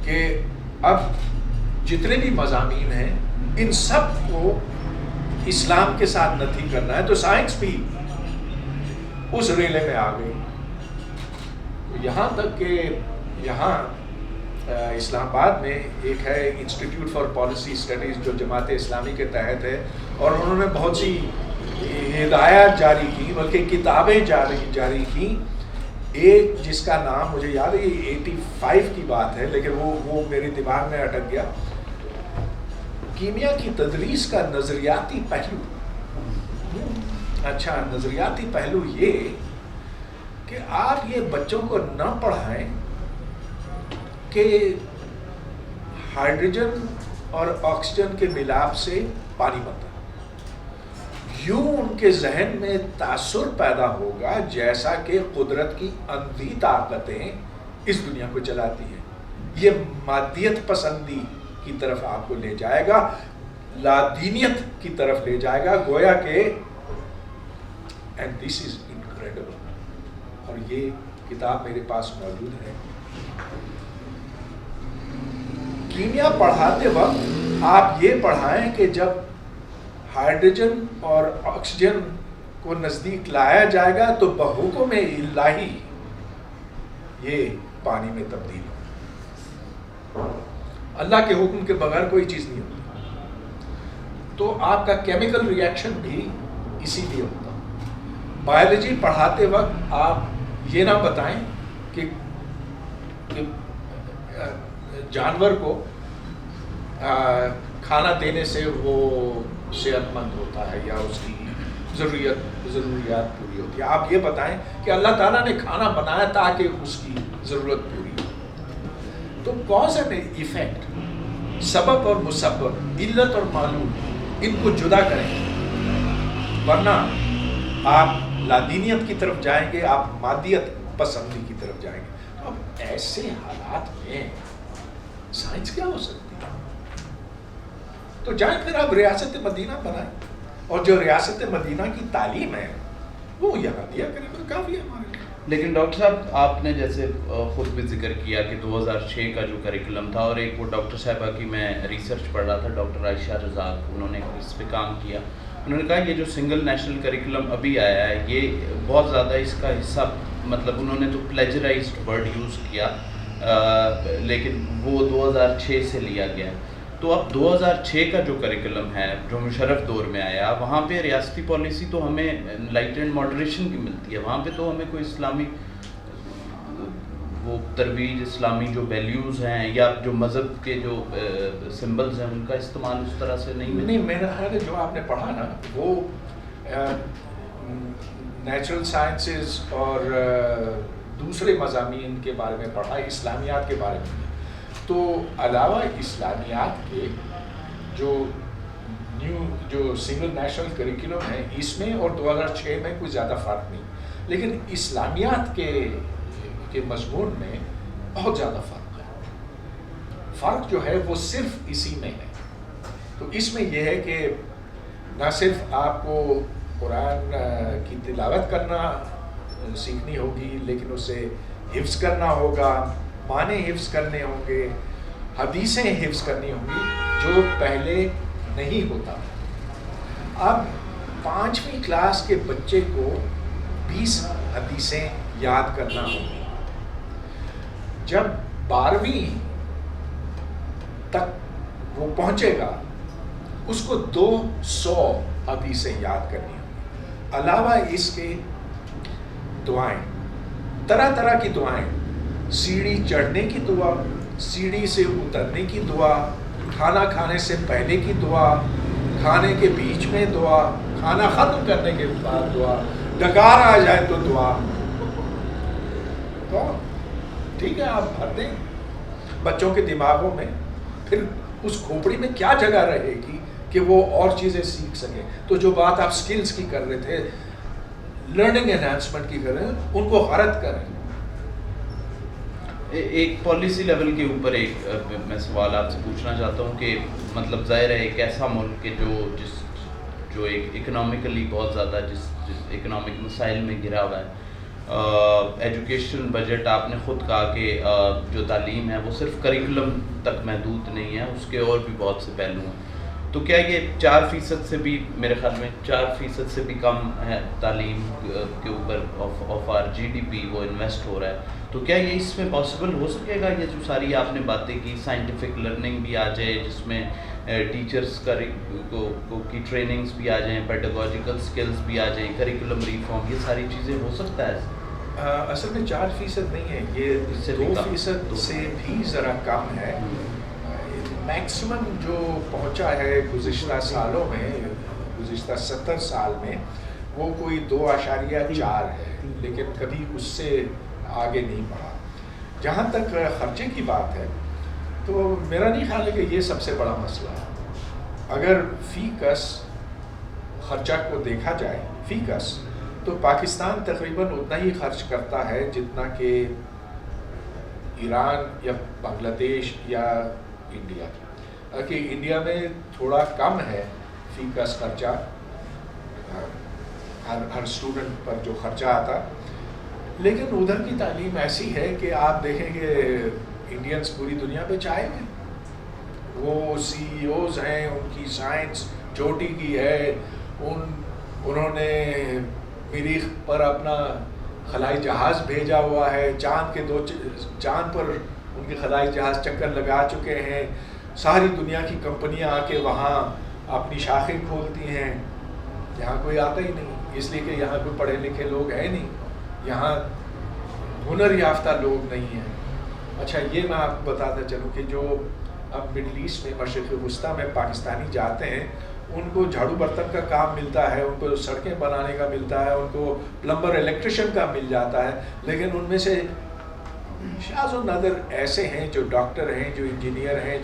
کہ اب جتنے بھی مضامین ہیں ان سب کو اسلام کے ساتھ نتھی کرنا ہے، تو سائنس بھی اس ریلے میں آ گئی. یہاں تک کہ یہاں اسلام آباد میں ایک ہے انسٹیٹیوٹ فار پالیسی اسٹڈیز جو جماعت اسلامی کے تحت ہے، اور انہوں نے بہت سی ہدایات جاری کی، بلکہ کتابیں جاری کی. ایک جس کا نام مجھے یاد ہے، یہ 85 کی بات ہے لیکن وہ میرے دماغ میں اٹک گیا. کیمیا کی تدریس کا نظریاتی پہلو. اچھا، نظریاتی پہلو یہ کہ آپ یہ بچوں کو نہ پڑھائیں کہ ہائیڈروجن اور آکسیجن کے ملاپ سے پانی بنتا ہے. یوں ان کے ذہن میں تاثر پیدا ہوگا جیسا کہ قدرت کی اندھی طاقتیں اس دنیا کو چلاتی ہیں. یہ مادیت پسندی کی طرف آپ کو لے جائے گا، لادینیت کی طرف لے جائے گا، گویا کہ اینڈ دس از انکریڈبل. اور یہ کتاب میرے پاس موجود ہے. کیمیا پڑھاتے وقت آپ یہ پڑھائیں کہ جب ہائیڈروجن اور آکسیجن کو نزدیک لایا جائے گا تو بحکم الہی یہ پانی میں تبدیل ہو. اللہ کے حکم کے بغیر کوئی چیز نہیں ہوتی. تو آپ کا کیمیکل ری ایکشن بھی اسی لیے ہوتا. بایولوجی پڑھاتے وقت آپ یہ نہ بتائیں کہ جانور کو کھانا دینے سے وہ صحت مند ہوتا ہے یا اس کی ضروریات پوری ہوتی ہے. آپ یہ بتائیں کہ اللہ تعالیٰ نے کھانا بنایا تاکہ اس کی ضرورت پوری ہو. تو کاز اینڈ ایفیکٹ، سبب اور مسبب، علت اور معلول، ان کو جدا کریں، ورنہ آپ لادینیت کی طرف جائیں گے، آپ مادیت پسندی کی طرف جائیں گے. اب ایسے حالات میں سائنس کیا ہو سکتی ہے؟ تو جائیں پھر آپ ریاست مدینہ بنائیں، اور جو ریاست مدینہ کی تعلیم ہے وہ یہاں دیا کریں تو کافی ہے ہمارے لیے. لیکن ڈاکٹر صاحب آپ نے جیسے خود بھی ذکر کیا کہ 2006 کا جو کریکولم تھا، اور ایک وہ ڈاکٹر صاحبہ کی میں ریسرچ پڑھ رہا تھا، ڈاکٹر عائشہ رزاق، انہوں نے اس پہ کام کیا. انہوں نے کہا یہ جو سنگل نیشنل کریکولم ابھی آیا ہے یہ بہت زیادہ اس کا حصہ، مطلب انہوں نے تو پلیجرائزڈ ورڈ یوز کیا، لیکن وہ 2006 سے لیا گیا. تو اب 2006 کا جو کریکولم ہے جو مشرف دور میں آیا، وہاں پہ ریاستی پالیسی تو ہمیں لائٹ اینڈ ماڈریشن کی ملتی ہے، وہاں پہ تو ہمیں کوئی اسلامی وہ ترویج، اسلامی جو ویلیوز ہیں یا جو مذہب کے جو سمبلز ہیں ان کا استعمال اس طرح سے نہیں. نہیں، میرا خیال ہے جو آپ نے پڑھا نا وہ نیچرل سائنسز اور دوسرے مضامین کے بارے میں پڑھا، اسلامیات کے بارے میں. تو علاوہ اسلامیات کے جو سنگل نیشنل کریکولم ہے اس میں اور 2006 میں کوئی زیادہ فرق نہیں، لیکن اسلامیات کے مضمون میں بہت زیادہ فرق ہے. فرق جو ہے وہ صرف اسی میں ہے. تو اس میں یہ ہے کہ نہ صرف آپ کو قرآن کی تلاوت کرنا سیکھنی ہوگی، لیکن اسے حفظ کرنا ہوگا، معنی حفظ کرنے ہوں گے، حدیثیں حفظ کرنی ہوں گی، جو پہلے نہیں ہوتا۔ اب 5ویں کلاس کے بچے کو 20 حدیثیں یاد کرنا ہوگی، جب 12ویں تک وہ پہنچے گا اس کو 200 حدیثیں یاد کرنی ہوں۔ علاوہ اس کے دعائیں، طرح طرح کی دعائیں، سیڑھی چڑھنے کی دعا، سیڑھی سے اترنے کی دعا، کھانا کھانے سے پہلے کی دعا، کھانے کے بیچ میں دعا، کھانا ختم کرنے کے بعد دعا، ڈکار آ جائے تو دعا۔ تو ٹھیک ہے، آپ بھر دیں بچوں کے دماغوں میں، پھر اس کھوپڑی میں کیا جگہ رہے گی کہ وہ اور چیزیں سیکھ سکیں۔ تو جو بات آپ سکلز کی کر رہے تھے، لرننگ انہانسمنٹ کی کر رہے ہیں، ان کو غرض کریں۔ ایک پالیسی لیول کے اوپر ایک میں سوال آپ سے پوچھنا چاہتا ہوں کہ مطلب ظاہر ہے ایک ایسا ملک کہ جو ایک اکنامکلی بہت زیادہ جس اکنامک مسائل میں گھرا ہوا ہے، ایجوکیشن بجٹ آپ نے خود کہا کہ جو تعلیم ہے وہ صرف کریکولم تک محدود نہیں ہے، اس کے اور بھی بہت سے پہلو ہیں۔ تو کیا یہ 4% سے بھی، میرے خیال میں 4% سے بھی کم ہے تعلیم کے اوپر آف آر GDP وہ انویسٹ ہو رہا ہے، تو کیا یہ اس میں پاسبل ہو سکے گا؟ یہ جو ساری آپ نے باتیں کی، سائنٹیفک لرننگ بھی آ جائے جس میں ٹیچرس کی ٹریننگز بھی آ جائیں، پیڈاگوجیکل سکلز بھی آ جائیں، کریکولم ریفارم، یہ ساری چیزیں ہو سکتا ہے؟ اصل میں 4% نہیں ہے، یہ 2% سے بھی ذرا کم ہے۔ میکسیمم جو پہنچا ہے گزشتہ سالوں میں، گزشتہ 70 سال میں، وہ کوئی 2.4 ہے، لیکن کبھی اس سے آگے نہیں بڑھا۔ جہاں تک خرچے کی بات ہے تو میرا نہیں خیال ہے کہ یہ سب سے بڑا مسئلہ ہے۔ اگر فی کس خرچہ کو دیکھا جائے، فی کس، تو پاکستان تقریباً اتنا ہی خرچ کرتا ہے جتنا کہ ایران یا بنگلہ دیش یا انڈیا، کہ انڈیا میں تھوڑا کم ہے فی کس خرچہ، ہر اسٹوڈنٹ پر جو خرچہ آتا، لیکن ادھر کی تعلیم ایسی ہے کہ آپ دیکھیں گے انڈینس پوری دنیا پہ چاہے ہیں، وہ CEOs ہیں، ان کی سائنس چوٹی کی ہے، انہوں نے مریخ پر اپنا خلائی جہاز بھیجا ہوا ہے، چاند پر ان کے خلائی جہاز چکر لگا چکے ہیں، ساری دنیا کی کمپنیاں آ کے وہاں اپنی شاخیں کھولتی ہیں۔ یہاں کوئی آتا ہی نہیں، اس لیے کہ یہاں کوئی پڑھے لکھے لوگ ہیں نہیں، یہاں ہنر یافتہ لوگ نہیں ہیں۔ اچھا، یہ میں آپ کو بتاتا چلوں کہ جو اب مڈل ایسٹ میں، مشرق وسطیٰ میں پاکستانی جاتے ہیں، ان کو جھاڑو برتن کا کام ملتا ہے، ان کو سڑکیں بنانے کا ملتا ہے، ان کو پلمبر الیکٹریشین کا مل جاتا ہے، لیکن ان میں سے شاذ و نادر ایسے ہیں جو ڈاکٹر ہیں، جو انجینئر ہیں،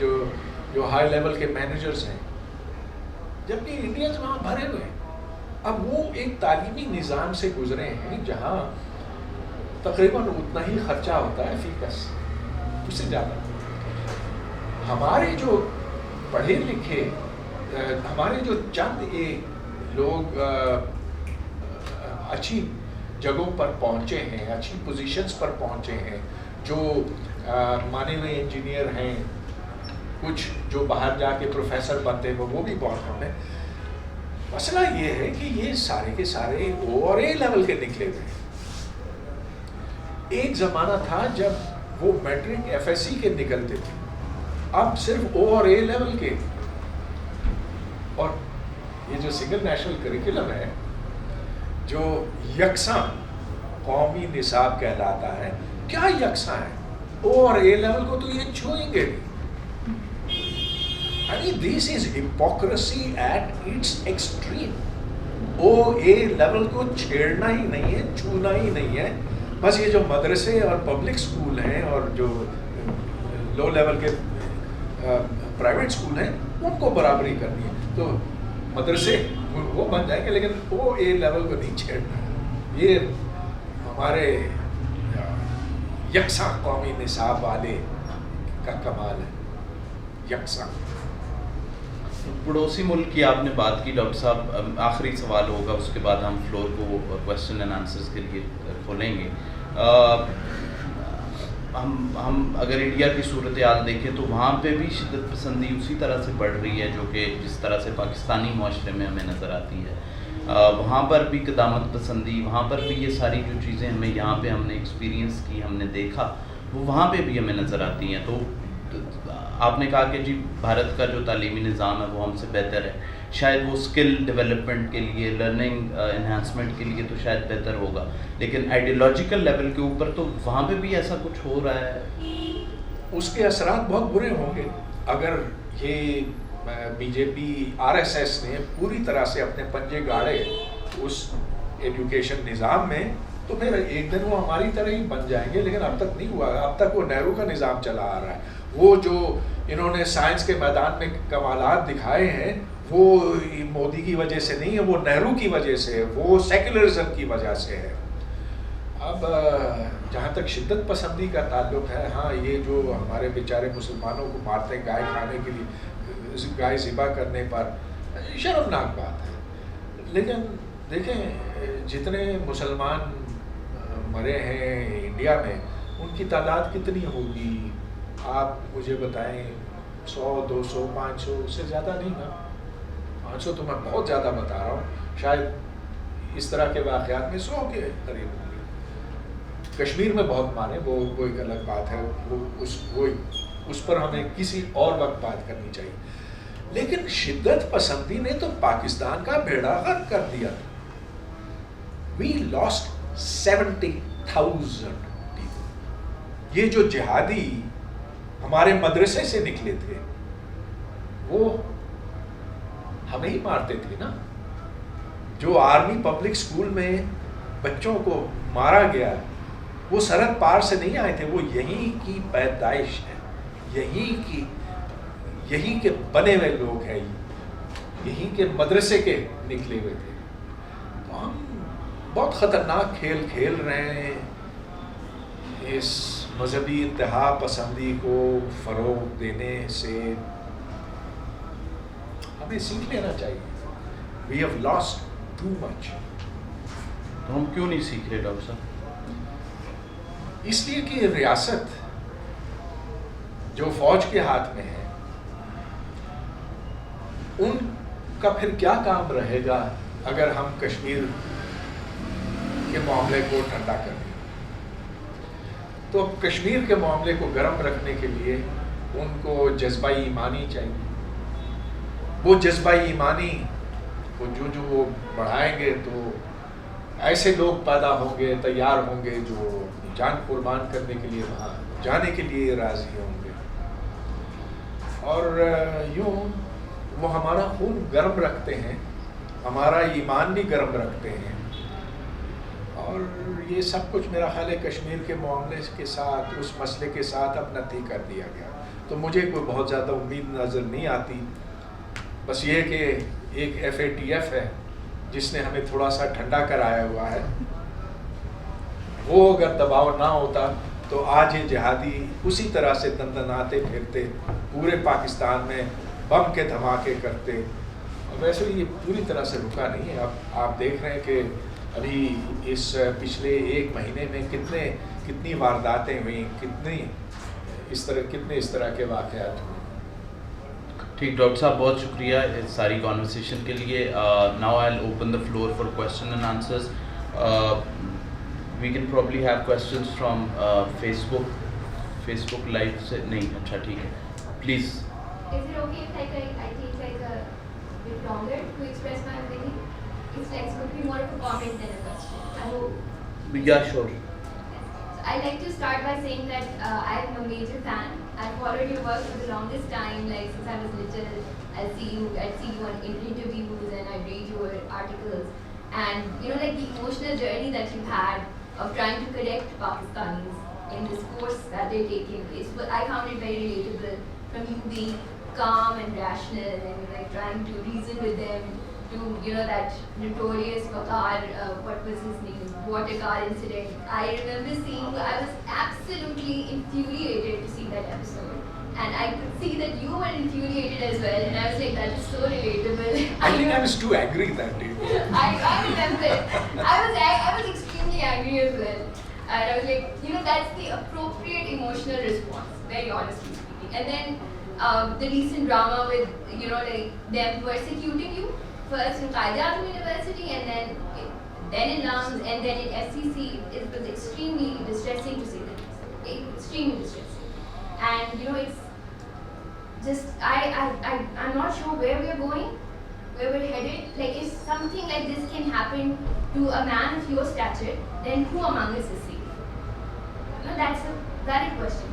جو ہائی لیول کے مینیجرز ہیں، جبکہ انڈینز وہاں بھرے ہوئے ہیں۔ اب وہ ایک تعلیمی نظام سے گزرے ہیں جہاں تقریباً اتنا ہی خرچہ ہوتا ہے فی کس، اس سے زیادہ۔ ہمارے جو پڑھے لکھے، ہمارے جو چند لوگ اچھی جگہوں پر پہنچے ہیں، اچھی پوزیشنز پر پہنچے ہیں، جو مانے ہوئے انجینئر ہیں، کچھ جو باہر جا کے پروفیسر بنتے ہیں، وہ بھی بہت کم ہیں۔ مسئلہ یہ ہے کہ یہ سارے کے سارے او اور اے لیول کے نکلے ہوئے ہیں۔ ایک زمانہ تھا جب وہ میٹرک FSC کے نکلتے تھے، اب صرف او اور اے لیول کے۔ اور یہ جو سنگل نیشنل کریکولم ہے، جو یکساں قومی نصاب کہلاتا ہے، کیا یکساں ہے؟ او اور اے لیول کو تو یہ چھوئیں گے نہیں۔ I mean, this is hypocrisy at its extreme. O a level کو چھیڑنا ہی نہیں ہے، چھونا ہی نہیں ہے، بس یہ جو مدرسے اور پبلک سکول ہیں اور جو لو لیول کے پرائیویٹ سکول ہیں، ان کو برابری کرنی ہے۔ تو مدرسے وہ بن جائیں گے، لیکن او اے لیول کو نہیں چھیڑنا۔ یہ ہمارے یکساں قومی نصاب والے کا کمال ہے، یکساں۔ پڑوسی ملک کی آپ نے بات کی ڈاکٹر صاحب، آخری سوال ہوگا، اس کے بعد ہم فلور کو کویشچن اینڈ آنسرز کے لیے کھولیں گے. ہم اگر انڈیا کی صورتحال دیکھیں تو وہاں پہ بھی شدت پسندی اسی طرح سے بڑھ رہی ہے جو کہ جس طرح سے پاکستانی معاشرے میں ہمیں نظر آتی ہے. وہاں پر بھی قدامت پسندی، وہاں پر بھی یہ ساری جو چیزیں ہمیں یہاں پہ ہم نے ایکسپیرینس کی، ہم نے دیکھا، وہ وہاں پہ بھی ہمیں نظر آتی ہیں. تو آپ نے کہا کہ جی بھارت کا جو تعلیمی نظام ہے وہ ہم سے بہتر ہے، شاید وہ اسکل ڈیولپمنٹ کے لیے، لرننگ انہانسمنٹ کے لیے تو شاید بہتر ہوگا، لیکن آئیڈیالوجیکل لیول کے اوپر تو وہاں پہ بھی ایسا کچھ ہو رہا ہے. اس کے اثرات بہت برے ہوں گے اگر یہ B J P R S S نے پوری طرح سے اپنے پنجے گاڑے اس ایجوکیشن نظام میں، تو پھر ایک دن وہ ہماری طرح ہی بن جائیں گے. لیکن اب تک نہیں ہوا. اب تک وہ نہرو کا نظام چلا آ رہا ہے. وہ جو انہوں نے سائنس کے میدان میں کمالات دکھائے ہیں وہ مودی کی وجہ سے نہیں ہے، وہ نہرو کی وجہ سے ہے، وہ سیکولرزم کی وجہ سے ہے. اب جہاں تک شدت پسندی کا تعلق ہے، ہاں یہ جو ہمارے بیچارے مسلمانوں کو مارتے ہیں گائے کھانے کے لیے، گائے ذبح کرنے پر، شرمناک بات ہے. لیکن دیکھیں جتنے مسلمان مرے ہیں انڈیا میں، ان کی تعداد کتنی ہوگی آپ مجھے بتائیں. 100 200 500 اس سے زیادہ نہیں نا. 500 تو میں بہت زیادہ بتا رہا ہوں. شاید اس طرح کے واقعات میں 100 کے قریب ہوں گے. کشمیر میں بہت مانے، وہ ایک الگ بات ہے، وہ اس پر ہمیں کسی اور وقت بات کرنی چاہیے. لیکن شدت پسندی نے تو پاکستان کا بیڑا غرق کر دیا تھا. وی لاسٹ 70,000 پیپل. یہ جو جہادی ہمارے مدرسے سے نکلے تھے وہ ہمیں ہی مارتے تھے نا. جو آرمی پبلک اسکول میں بچوں کو مارا گیا وہ سرحد پار سے نہیں آئے تھے، وہ یہیں کی پیدائش ہے، یہیں کے بنے ہوئے لوگ ہیں، یہیں کے مدرسے کے نکلے ہوئے تھے. تو ہم بہت خطرناک کھیل کھیل رہے ہیں. اس مذہبی انتہا پسندی کو فروغ دینے سے ہمیں سیکھ لینا چاہیے. We have lost too much. تو ہم کیوں نہیں سیکھ رہے ڈاکٹر صاحب؟ اس لیے کہ ریاست جو فوج کے ہاتھ میں ہے، ان کا پھر کیا کام رہے گا اگر ہم کشمیر کے معاملے کو ٹھنڈا کر دیں. تو کشمیر کے معاملے کو گرم رکھنے کے لیے ان کو جذبہ ایمانی چاہیے. وہ جذبہ ایمانی کو جو وہ بڑھائیں گے تو ایسے لوگ پیدا ہوں گے، تیار ہوں گے جو جان قربان کرنے کے لیے وہاں جانے کے لیے راضی ہوں گے. اور یوں وہ ہمارا خون گرم رکھتے ہیں، ہمارا ایمان بھی گرم رکھتے ہیں. اور یہ سب کچھ میرا خیال ہے کشمیر کے معاملے کے ساتھ، اس مسئلے کے ساتھ اب نتھی کر دیا گیا. تو مجھے کوئی بہت زیادہ امید نظر نہیں آتی. بس یہ کہ ایک FATF ہے جس نے ہمیں تھوڑا سا ٹھنڈا کرایا ہوا ہے، وہ اگر دباؤ نہ ہوتا تو آج یہ جہادی اسی طرح سے دندناتے پھرتے، پورے پاکستان میں بم کے دھماکے کرتے. اور ویسے یہ پوری طرح سے رکا نہیں ہے. اب آپ دیکھ رہے ہیں کہ ابھی اس پچھلے 1 مہینے میں کتنی وارداتیں ہوئیں، کتنے اس طرح کے واقعات ہوئے. ٹھیک ڈاکٹر صاحب، بہت شکریہ اس ساری کانورسیشن کے لیے. Now I will open the floor for question and answers. We can probably have questions from Facebook live سے. نہیں، اچھا ٹھیک ہے، please. Is it okay if I take like a bit longer to express my opinion? It's going to be more of a comment than a question. I hope. Yeah, sure. So I'd like to start by saying that I'm a major fan. I've followed your work for the longest time, like since I was little. I'd see you on interviews and I'd read your articles. And you know, like the emotional journey that you've had of trying to correct Pakistanis in this course that they're taking place. But I found it very relatable, from you being calm and rational and like trying to reason with them, to you know that notorious Waqar, what was his name, water car incident. I remember seeing, I was absolutely infuriated to see that episode, and I could see that you were infuriated as well, and I was like, that is so relatable. I think I was too angry that day. I remember. I was extremely angry as well. And I was like, you know, that's the appropriate emotional response, very honestly speaking. And then the recent drama with, you know, like them persecuting you, first in Qaeda University and then in LUMS and then in FCC, it was extremely distressing to say the least. Extremely distressing. And, you know, it's just, I'm not sure where we're going, where we're headed. Like, if something like this can happen to a man of your stature, then who among us is safe? You know, that's a valid question.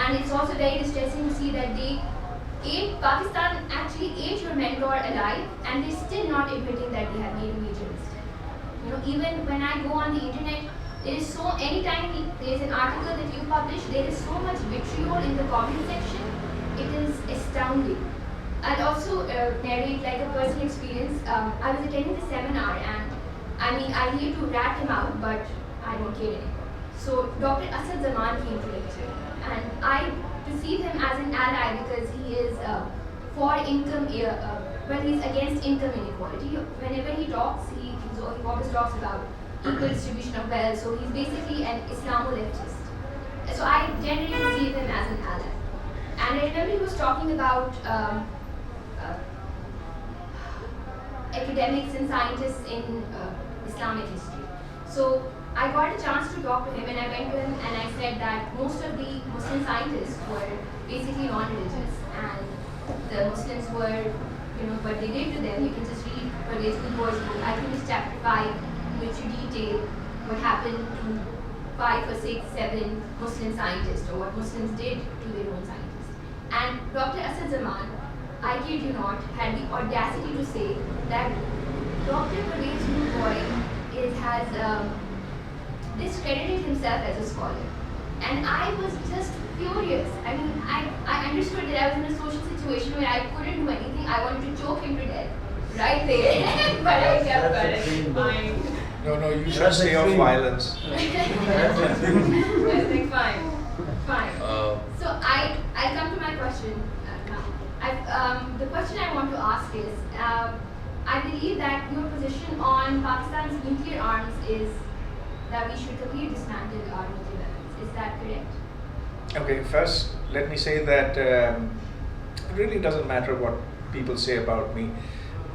And it's also very distressing to see that Pakistan actually ate your mentor alive, and they're still not admitting that they have made a major mistake. You know, even when I go on the internet, there is anytime there is an article that you publish, there is so much vitriol in the comment section. It is astounding. I'll also narrate like a personal experience. I was attending the seminar, and I mean, I hate to rat him out, but I don't care anymore. So Dr. Asad Zaman came to lecture, and I perceive him as an ally because he is for income, he's against income inequality. Whenever he talks, he always talks about equal distribution of wealth, so he's basically an Islamo-leftist. So I generally perceive him as an ally. And I remember he was talking about academics and scientists in Islamic history. So I got a chance to talk to him, and I went to him and I said that most of the Muslim scientists were basically non-religious, and the Muslims were, you know, what they did to them. You can just read Pervez Gulbor's book. I think it's chapter 5, in which you detail what happened to 5 or 6, 7 Muslim scientists, or what Muslims did to their own scientists. And Dr. Asad Zaman, I kid you not, had the audacity to say that Dr. Pervez Gulbor has discredited himself as a scholar. And I was just furious. I mean, I understood that I was in a social situation where I couldn't do anything. I wanted to choke him to death right there. But I kept quiet. Fine. No, you should stay off violence. I was like, fine. So I come to my question now. The question I want to ask is, I believe that your position on Pakistan's nuclear arms is that we should completely dismantle our nuclear weapons. Is that correct? Okay, first let me say that it really doesn't matter what people say about me.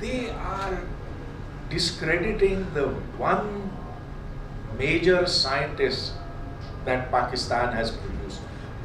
They are discrediting the one major scientist that Pakistan has produced.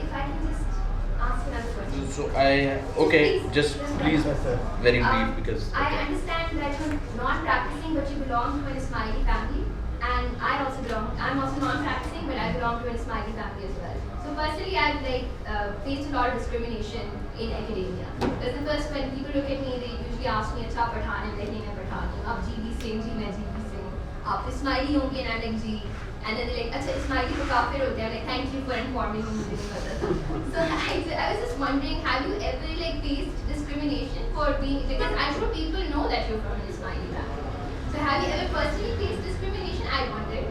If I can just ask another question. So just please, very brief, because I understand that you're not practicing, but you belong to an Ismaili family. and I'm also non-practicing, but I belong to an Ismaili family as well. So personally, I've faced a lot of discrimination in academia. Because the first, when people look at me, they usually ask me, "Acha Pathan hai, nahi main Pathan hu. Aap GB se, ji main GB se hu. Aap Ismaili honge?" And I'm like, "Ji." And then they're like, "Acha Ismaili to kafir hote hain." I'm like, "Thank you for informing me." Mujhe nahi pata tha. So I was just wondering, have you ever faced discrimination for being, because I'm sure people know that you're from an Ismaili family. So have you ever personally faced discrimination? I wondered.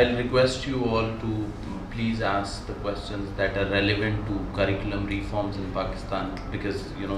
I'll request you all to please ask the questions that are relevant to curriculum reforms in Pakistan, because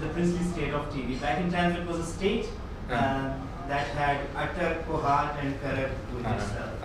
the princely state of Tiri. Back in times it was a state that had utter Kohat and Karak with itself.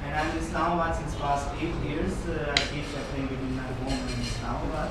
And I'm in Islamabad since past 8 years. I keep shuffling between my home and Islamabad.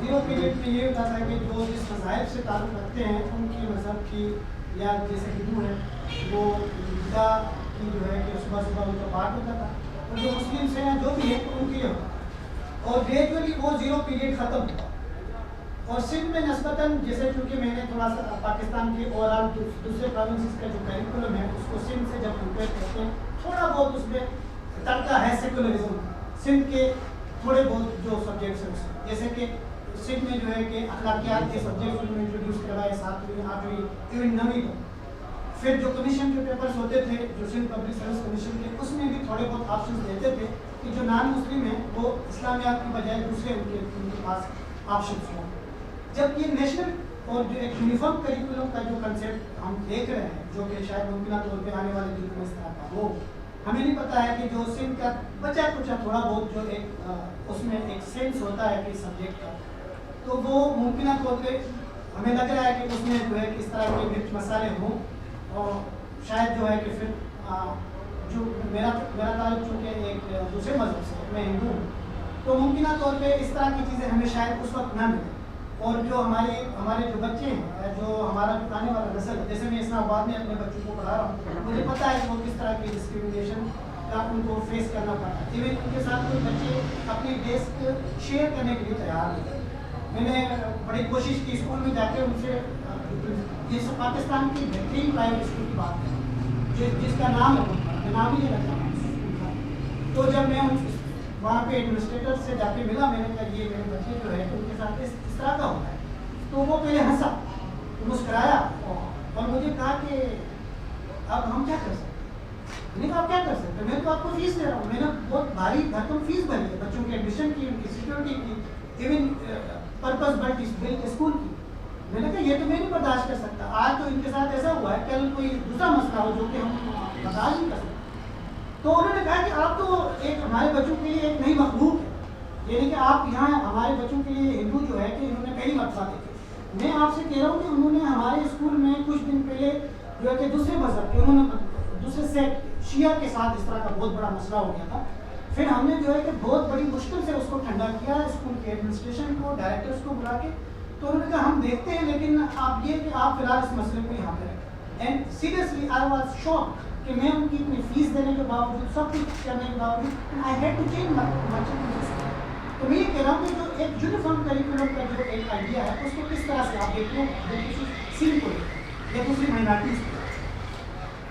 Zero period میں یہ ہوتا تھا کہ جو جس مذاہب سے تعلق رکھتے ہیں ان کی مذہب کی یا جیسے ہندو ہے وہ عیدہ کی جو ہے کہ صبح صبح ان کا پاٹ ہوتا تھا, اور جو مسلم سے ہیں جو بھی ہے ان کی ہوتا ہے, اور گریجولی وہ زیرو پیریڈ ختم ہوا. اور سندھ میں نسبتاً جیسے چونکہ میں نے تھوڑا سا پاکستان کے اوور آل دوسرے پروونسز کا جو کریکولم ہے اس کو سندھ سے جب کمپیئر کرتے ہیں تھوڑا بہت اس میں تڑکا ہے سیکولرزم. سندھ کے تھوڑے بہت جو سبجیکٹس ہیں جیسے کہ سندھ میں جو ہے کہ اخلاقیات کے سبجیکٹ انہوں نے انٹروڈیوس کروائے 7ویں 8ویں ایون 9ویں کو. پھر جو کمیشن کے پیپرز ہوتے تھے جو سندھ پبلک سروس کمیشن کے اس میں بھی تھوڑے بہت آپشنز دیتے تھے کہ جو نان مسلم ہیں وہ اسلامیات کی بجائے دوسرے ان کے پاس آپشنز ہوں. جب یہ نیشنل اور جو ایک یونیفارم کریکولم کا جو کنسیپٹ ہم دیکھ رہے ہیں جو کہ شاید ممکنہ طور پہ آنے والے دنوں میں اس طرح کا ہو, ہمیں نہیں پتہ ہے کہ جو سندھ کا بچا کچا تھوڑا بہت جو ایک اس میں ایک سینس ہوتا ہے کہ سبجیکٹ کا, تو وہ ممکنہ طور پہ ہمیں لگ رہا ہے کہ اس میں جو ہے کہ اس طرح کے مرچ مسالے ہوں, اور شاید جو ہے کہ پھر جو میرا تعلق چونکہ ایک دوسرے مذہب سے میں ہندو ہوں تو ممکنہ طور پہ اس طرح کی چیزیں ہمیں شاید اس وقت نہ ملیں. اور جو ہمارے جو بچے ہیں جو ہمارا جو آنے والا نسل ہے, جیسے میں اسلام آباد میں اپنے بچوں کو پڑھا رہا ہوں, مجھے پتہ ہے کہ وہ کس طرح کی ڈسکریمنیشن کا ان کو فیس کرنا پڑتا ہے. ایون ان کے ساتھ کوئی بچے اپنی ڈیسک شیئر کرنے کے لیے تیار نہیں. میں نے بڑی کوشش کی اسکول میں جا کے ان سے, جس پاکستان کی بہترین پرائیویٹ اسکول کی بات ہے جس کا نام ہے نام ہی نہیں رکھا اسکول کا, تو جب میں وہاں پہ ایڈمنسٹریٹر سے جا کے ملا, میں نے کہا یہ میرے بچے جو ہے ان کے ساتھ اس طرح کا ہوتا ہے, تو وہ پہلے ہنسا مسکرایا اور مجھے کہا کہ اب ہم کیا کر سکتے ہیں. میں نے کہا آپ کیا کر سکتے ہیں, میں تو آپ کو فیس دے رہا ہوں, میں نے بہت بھاری بھرکم فیس بھری ہے بچوں کی ایڈمیشن کی, ان کی سیکورٹی کی, ایون پرپز بلٹ اسکول کی. میں نے کہا یہ تو میں نہیں برداشت کر سکتا. آج تو ان کے ساتھ ایسا ہوا ہے, کل کوئی دوسرا مسئلہ ہو جو کہ ہم برداشت نہیں کر سکتے. تو انہوں نے کہا کہ آپ تو ایک ہمارے بچوں کے لیے ایک نئی مخلوق ہے, یعنی کہ آپ یہاں ہمارے بچوں کے لیے ہندو جو ہے کہ انہوں نے پہلی مرتبہ دیکھے. میں آپ سے کہہ رہا ہوں کہ انہوں نے ہمارے اسکول میں کچھ دن پہلے جو ہے کہ دوسرے مذہب کے انہوں نے دوسرے سیکٹ شیعہ کے ساتھ اس طرح کا بہت بڑا مسئلہ ہو گیا تھا. پھر ہم نے جو ہے کہ بہت بڑی مشکل سے اس کو ٹھنڈا کیا اسکول کے ایڈمنسٹریشن کو, ڈائریکٹرس کو بلا کے. تو انہوں نے کہا ہم دیکھتے ہیں لیکن آپ یہ کہ آپ فی الحال اس مسئلے کو یہاں پہ رکھیں. And seriously I was shock کہ میں ان کی اتنی فیس دینے کے باوجود سب کچھ کرنے کے باوجود آئی ہیڈ ٹو چینج مچ. تو میں یہ کہہ رہا ہوں کہ جو ایک یونیفارم کریکولم کا جو ایک آئیڈیا ہے اس کو کس طرح سے آپ دیکھتے ہیں سندھ کو یا دوسری مائنارٹیز کو.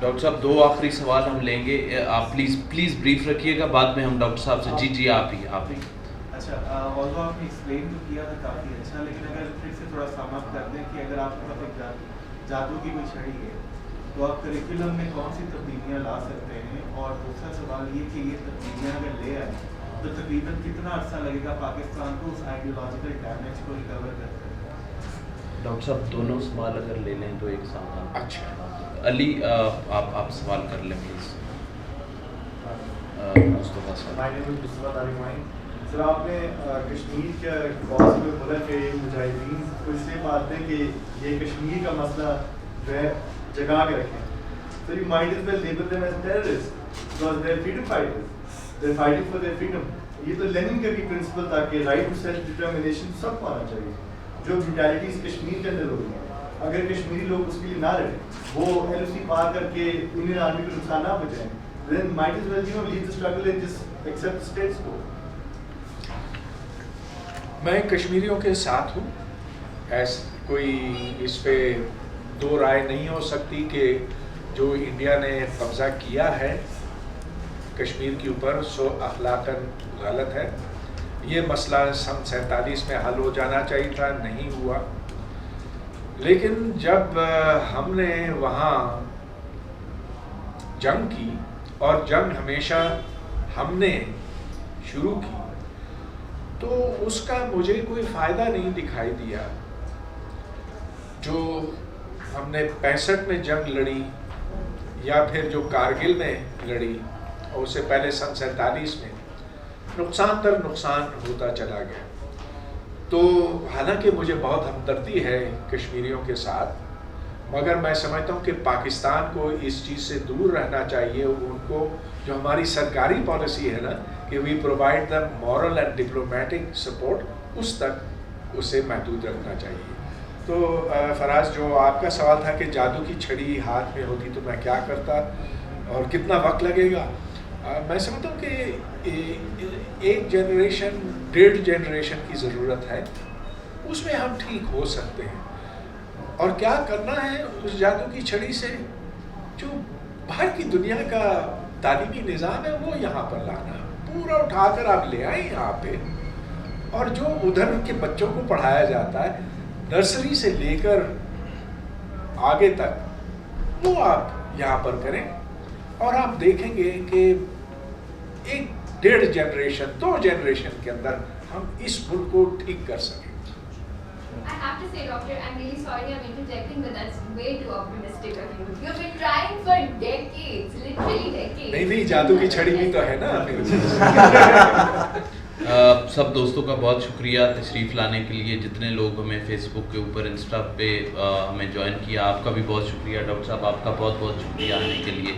ڈاکٹر صاحب 2 آخری سوال ہم لیں گے, آپ پلیز بریف رکھیے گا, بعد میں ہم ڈاکٹر صاحب سے. جی آپ ہی. اچھا, آلدو آپ نے ایکسپلین تو کیا تھا کافی اچھا, لیکن اگر پھر سے تھوڑا سم اپ کر دیں کہ اگر آپ کے پاس ایک جادو کی کوئی چھڑی ہے تو آپ کریکولم میں کون سی تبدیلیاں لا سکتے ہیں, اور دوسرا سوال یہ کہ یہ تبدیلیاں اگر لے آئیں تو تقریباً کتنا عرصہ لگے گا پاکستان کو اس آئیڈیولوجیکل ڈیمیج کو ریکور کرتے ہیں؟ ڈاکٹر صاحب دونوں سوال اگر لے لیں تو ایک ساتھ. اچھا علی آپ سوال کر لیں پلیز. مصطفیٰ صاحب. سر آپ نے کشمیر کے کاز میں بولا کہ مجاہدین کو اس لیے مانتے ہیں کہ یہ کشمیر کا مسئلہ جو ہے جگا کے رکھیں. So you might as well label them as terrorists because they're freedom fighters. They're fighting for their freedom. یہ تو لینن کا بھی پرنسپل تھا کہ رائٹ ٹو سیلف ڈٹرمنیشن سب کو آنا چاہیے. جو بروٹیلٹیز کشمیر کے اندر ہو رہی ہیں, اگر کشمیری لوگ اس کے لیے نہ لڑیں, وہ ایل او سی پار کر کے انڈین آرمی کو نقصان نہ پہنچائیں, then might as well leave the struggle and just accept the status quo. میں کشمیریوں کے ساتھ ہوں, کوئی اس پہ دو رائے نہیں ہو سکتی کہ جو انڈیا نے قبضہ کیا ہے کشمیر کے اوپر سو اخلاقاً غلط ہے. یہ مسئلہ سن 47 میں حل ہو جانا چاہیے تھا, نہیں ہوا. لیکن جب ہم نے وہاں جنگ کی, اور جنگ ہمیشہ ہم نے شروع کی, تو اس کا مجھے کوئی فائدہ نہیں دکھائی دیا. جو ہم نے 65 میں جنگ لڑی یا پھر جو کارگل میں لڑی, اور اس سے پہلے سن 47 میں, نقصان در نقصان ہوتا چلا گیا. تو حالانکہ مجھے بہت ہمدردی ہے کشمیریوں کے ساتھ, مگر میں سمجھتا ہوں کہ پاکستان کو اس چیز سے دور رہنا چاہیے. ان کو جو ہماری سرکاری پالیسی ہے نا کہ we provide the moral and diplomatic support, اس تک اسے محدود رکھنا چاہیے. تو فراز, جو آپ کا سوال تھا کہ جادو کی چھڑی ہاتھ میں ہوتی تو میں کیا کرتا اور کتنا وقت لگے گا, میں سمجھتا ہوں کہ 1 جنریشن 1.5 جنریشن کی ضرورت ہے. اس میں ہم ٹھیک ہو سکتے ہیں. اور کیا کرنا ہے اس جادو کی چھڑی سے, جو باہر کی دنیا کا تعلیمی نظام ہے وہ یہاں پر لانا, پورا اٹھا کر آپ لے آئیں یہاں پہ, اور جو ادھر کے بچوں کو پڑھایا جاتا ہے نرسری سے لے کر آگے تک, وہ آپ یہاں پر کریں, اور آپ دیکھیں گے کہ 1.5 جنریشن 2 جنریشن کے اندر ہم اس ملک کو ٹھیک کر سکیں. I have to say, Doctor, I'm really sorry I'm interjecting, but that's way too optimistic of you. You've been trying for decades, literally decades. نہیں, جادو کی چھڑی بھی تو ہے نا. سب دوستوں کا بہت شکریہ تشریف لانے کے لیے. جتنے لوگ ہمیں فیس بک کے اوپر, انسٹا پہ ہمیں جوائن کیا, آپ کا بھی بہت شکریہ. ڈاکٹر صاحب آپ کا بہت شکریہ آنے کے لیے.